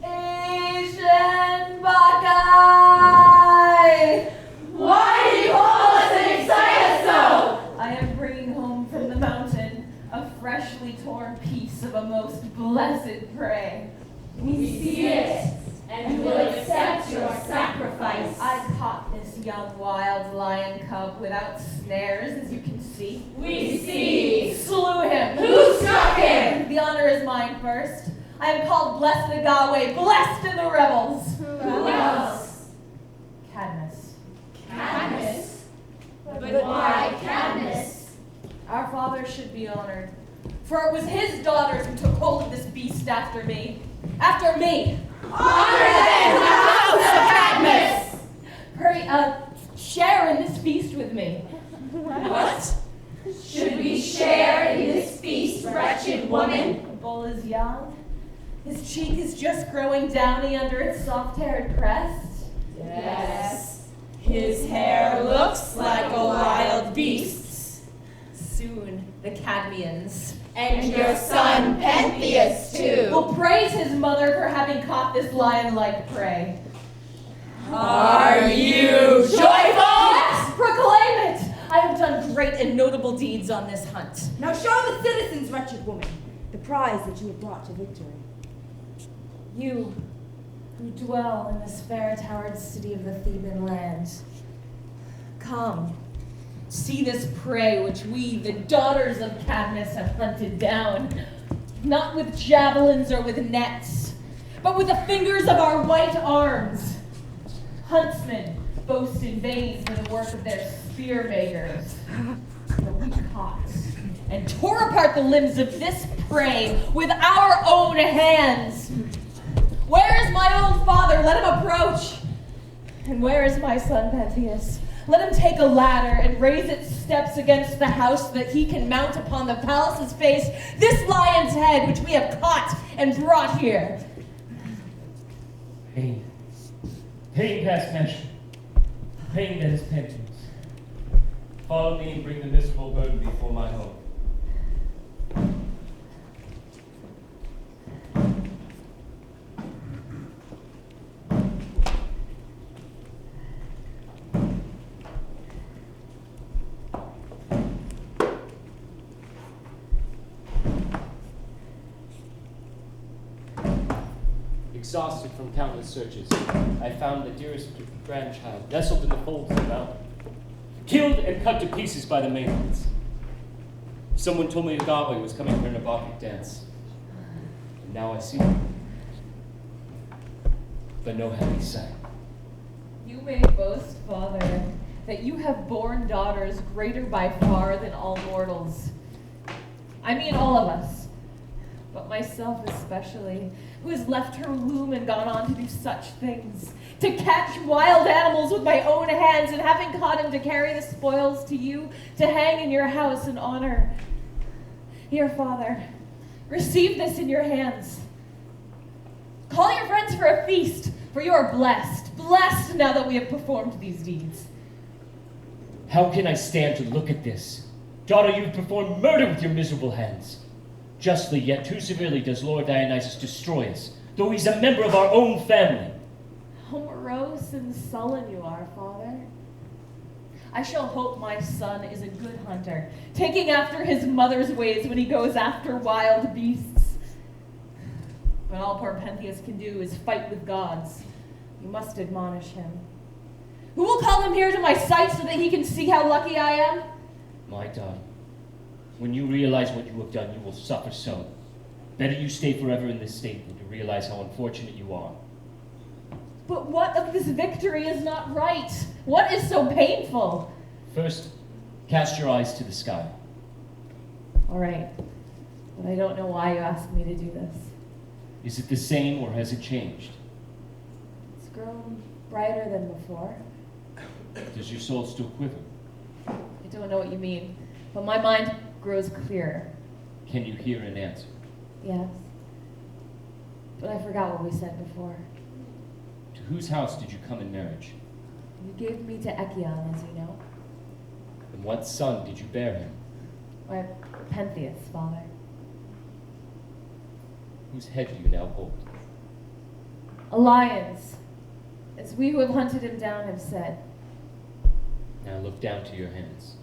Asian Bacchae! Why do you call us and excite us so? I am bringing home from the mountain a freshly torn piece of a most blessed prey. We see it, and we will accept your sacrifice. I caught this young wild lion cub without snares, as you can see. We see. Slew him. Who struck him? The honor is mine first. I am called Blessed in Galway, blessed in the rebels. Who else? Cadmus. Cadmus? But why Cadmus? Our father should be honored, for it was his daughters who took hold of this beast after me. After me! Honor then the house of Cadmus! Hurry, share in this feast with me. What? Should we share in this feast, wretched woman? The bull is young. His cheek is just growing downy under its soft-haired crest. Yes. His hair looks like a wild beast's. Soon, the Cadmeans. And your son Pentheus, too. Will praise his mother for having caught this lion-like prey. Are you joyful? Yes, proclaim it! I have done great and notable deeds on this hunt. Now show the citizens, wretched woman, the prize that you have brought to victory. You, who dwell in this fair-towered city of the Theban land, come, see this prey which we, the daughters of Cadmus, have hunted down, not with javelins or with nets, but with the fingers of our white arms. Huntsmen, boast in vain for the work of their spear makers. But we caught and tore apart the limbs of this prey with our own hands. Where is my own father? Let him approach. And where is my son Pentheus? Let him take a ladder and raise its steps against the house so that he can mount upon the palace's face this lion's head which we have caught and brought here. Pain. Pain past measure. Pain that is penance. Follow me and bring the miserable burden before my home. Exhausted from countless searches, I found the dearest grandchild nestled in the folds of the mountain, killed and cut to pieces by the maidens. Someone told me Komoi was coming for an Bacchae dance, and now I see her. But no happy sight. You may boast, Father, that you have borne daughters greater by far than all mortals. I mean all of us, but myself especially, who has left her womb and gone on to do such things, to catch wild animals with my own hands, and having caught him to carry the spoils to you, to hang in your house in honor. Here, Father, receive this in your hands. Call your friends for a feast, for you are blessed, blessed now that we have performed these deeds. How can I stand to look at this? Daughter, you've performed murder with your miserable hands. Justly, yet too severely does Lord Dionysus destroy us, though he's a member of our own family. How morose and sullen you are, Father. I shall hope my son is a good hunter, taking after his mother's ways when he goes after wild beasts. But all poor Pentheus can do is fight with gods. You must admonish him. Who will call him here to my sight so that he can see how lucky I am? My daughter, when you realize what you have done, you will suffer so. Better you stay forever in this state than to realize how unfortunate you are. But what of this victory is not right? What is so painful? First, cast your eyes to the sky. All right, but I don't know why you asked me to do this. Is it the same or has it changed? It's grown brighter than before. Does your soul still quiver? I don't know what you mean, but my mind grows clearer. Can you hear an answer? Yes, but I forgot what we said before. To whose house did you come in marriage? You gave me to Echion, as you know. And what son did you bear him? Why, Pentheus, Father. Whose head do you now hold? A lion's, as we who have hunted him down have said. Now look down to your hands.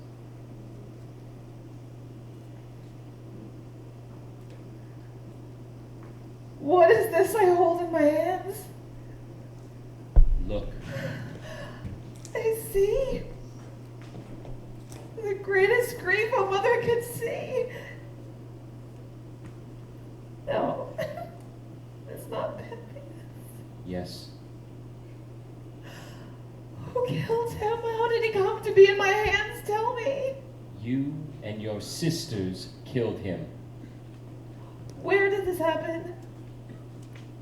What is this I hold in my hands? Look. I see. The greatest grief a mother could see. No, it's not Pentheus. Yes. Who killed him? How did he come to be in my hands? Tell me. You and your sisters killed him. Where did this happen?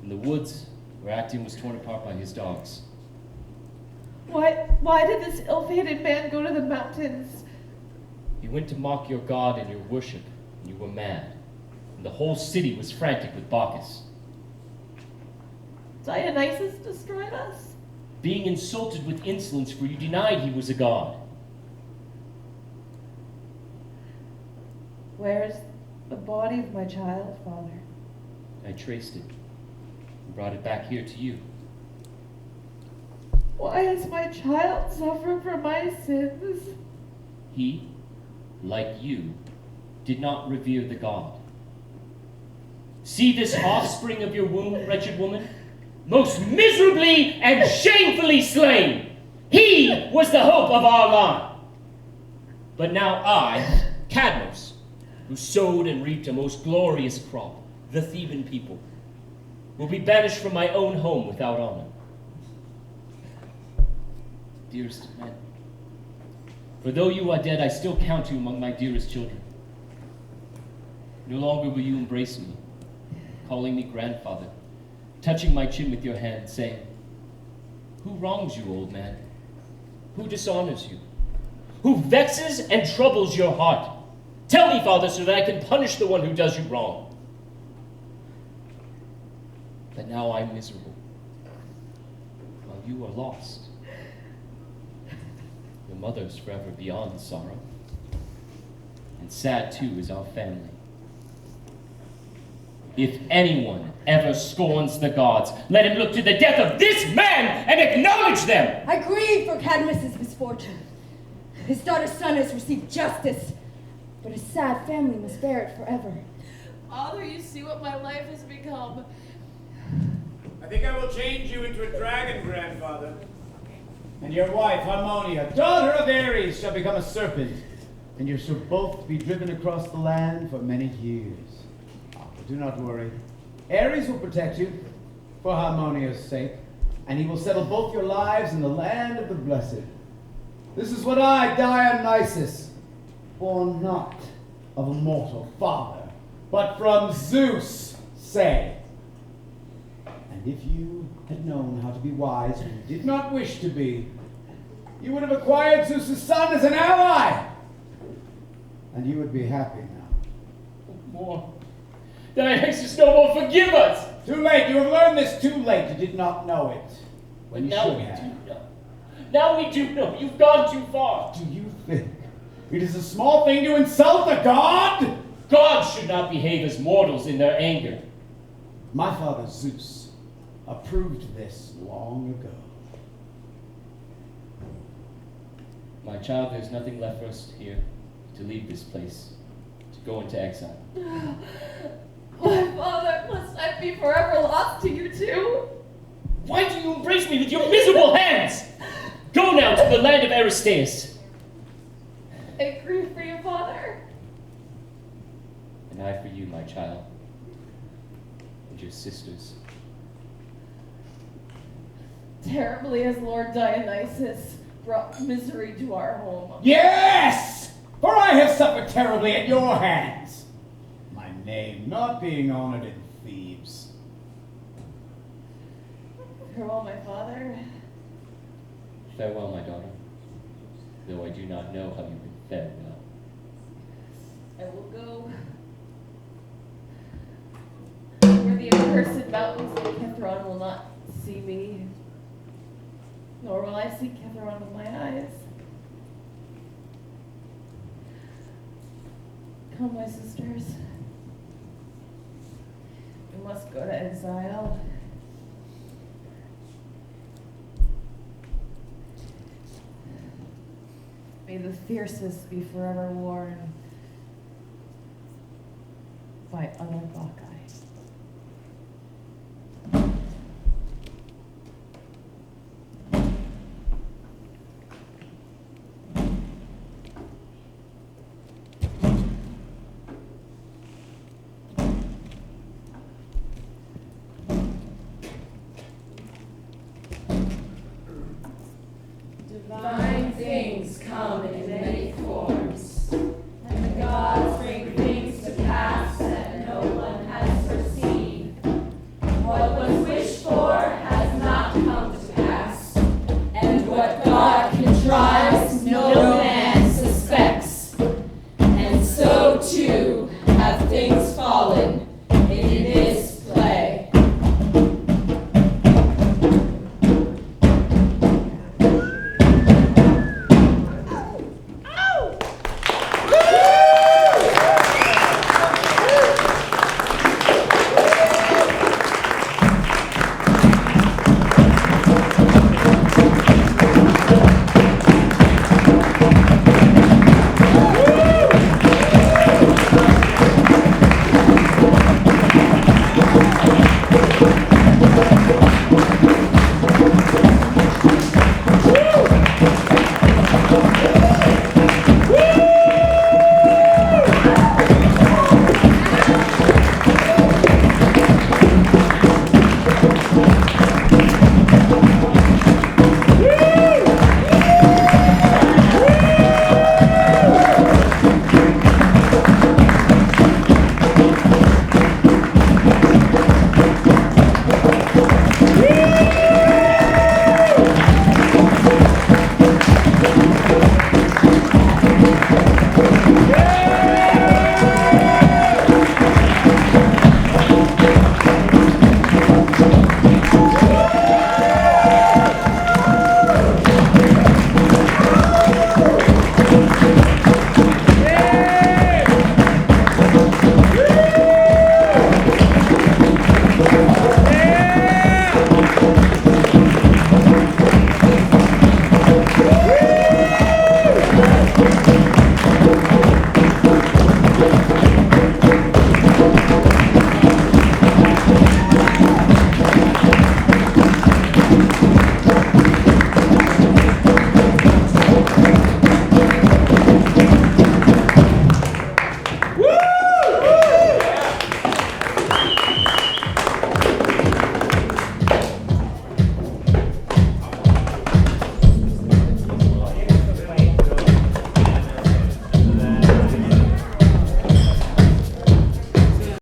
In the woods, where Actium was torn apart by his dogs. Why did this ill-fated man go to the mountains? He went to mock your god and your worship, and you were mad. And the whole city was frantic with Bacchus. Dionysus destroyed us? Being insulted with insolence, for you denied he was a god. Where's the body of my child, Father? I traced it and brought it back here to you. Why has my child suffered for my sins? He, like you, did not revere the god. See this offspring of your womb, wretched woman? Most miserably and shamefully slain. He was the hope of our line. But now I, Cadmus, who sowed and reaped a most glorious crop, the Theban people, will be banished from my own home without honor. dearest of men. For though you are dead, I still count you among my dearest children. No longer will you embrace me, calling me grandfather, touching my chin with your hand, saying, "Who wrongs you, old man? Who dishonors you? Who vexes and troubles your heart? Tell me, Father, so that I can punish the one who does you wrong." But now I'm miserable, while you are lost. Your mother's forever beyond sorrow, and sad too is our family. If anyone ever scorns the gods, let him look to the death of this man and acknowledge them! I grieve for Cadmus's misfortune. His daughter's son has received justice, but his sad family must bear it forever. Father, you see what my life has become. I think I will change you into a dragon, grandfather. And your wife, Harmonia, daughter of Ares, shall become a serpent, and you shall both be driven across the land for many years. But do not worry. Ares will protect you for Harmonia's sake, and he will settle both your lives in the land of the blessed. This is what I, Dionysus, born not of a mortal father, but from Zeus, say. And if you had known how to be wise when you did not wish to be, you would have acquired Zeus' son as an ally, and you would be happy now. More. Dionysus, no more, forgive us! Too late, you have learned this too late, you did not know it. But You now should we have. do know. Now we do know. You've gone too far. Do you think it is a small thing to insult a god? Gods should not behave as mortals in their anger. My father Zeus approved this long ago. My child, there's nothing left for us here to leave this place, to go into exile. My father, must I be forever lost to you too? Why do you embrace me with your miserable hands? Go now to the land of Aristaeus. I grieve for you, father. And I for you, my child, and your sisters. Terribly has Lord Dionysus brought misery to our home. Yes! For I have suffered terribly at your hands. My name not being honored in Thebes. Farewell, my father. Farewell, my daughter, though I do not know how you've been fed well. I will go where the accursed mountains of Kithron will not see me, nor will I see Kithron with my eyes. Come, my sisters. We must go to exile. May the fiercest be forever worn by other Bacchae.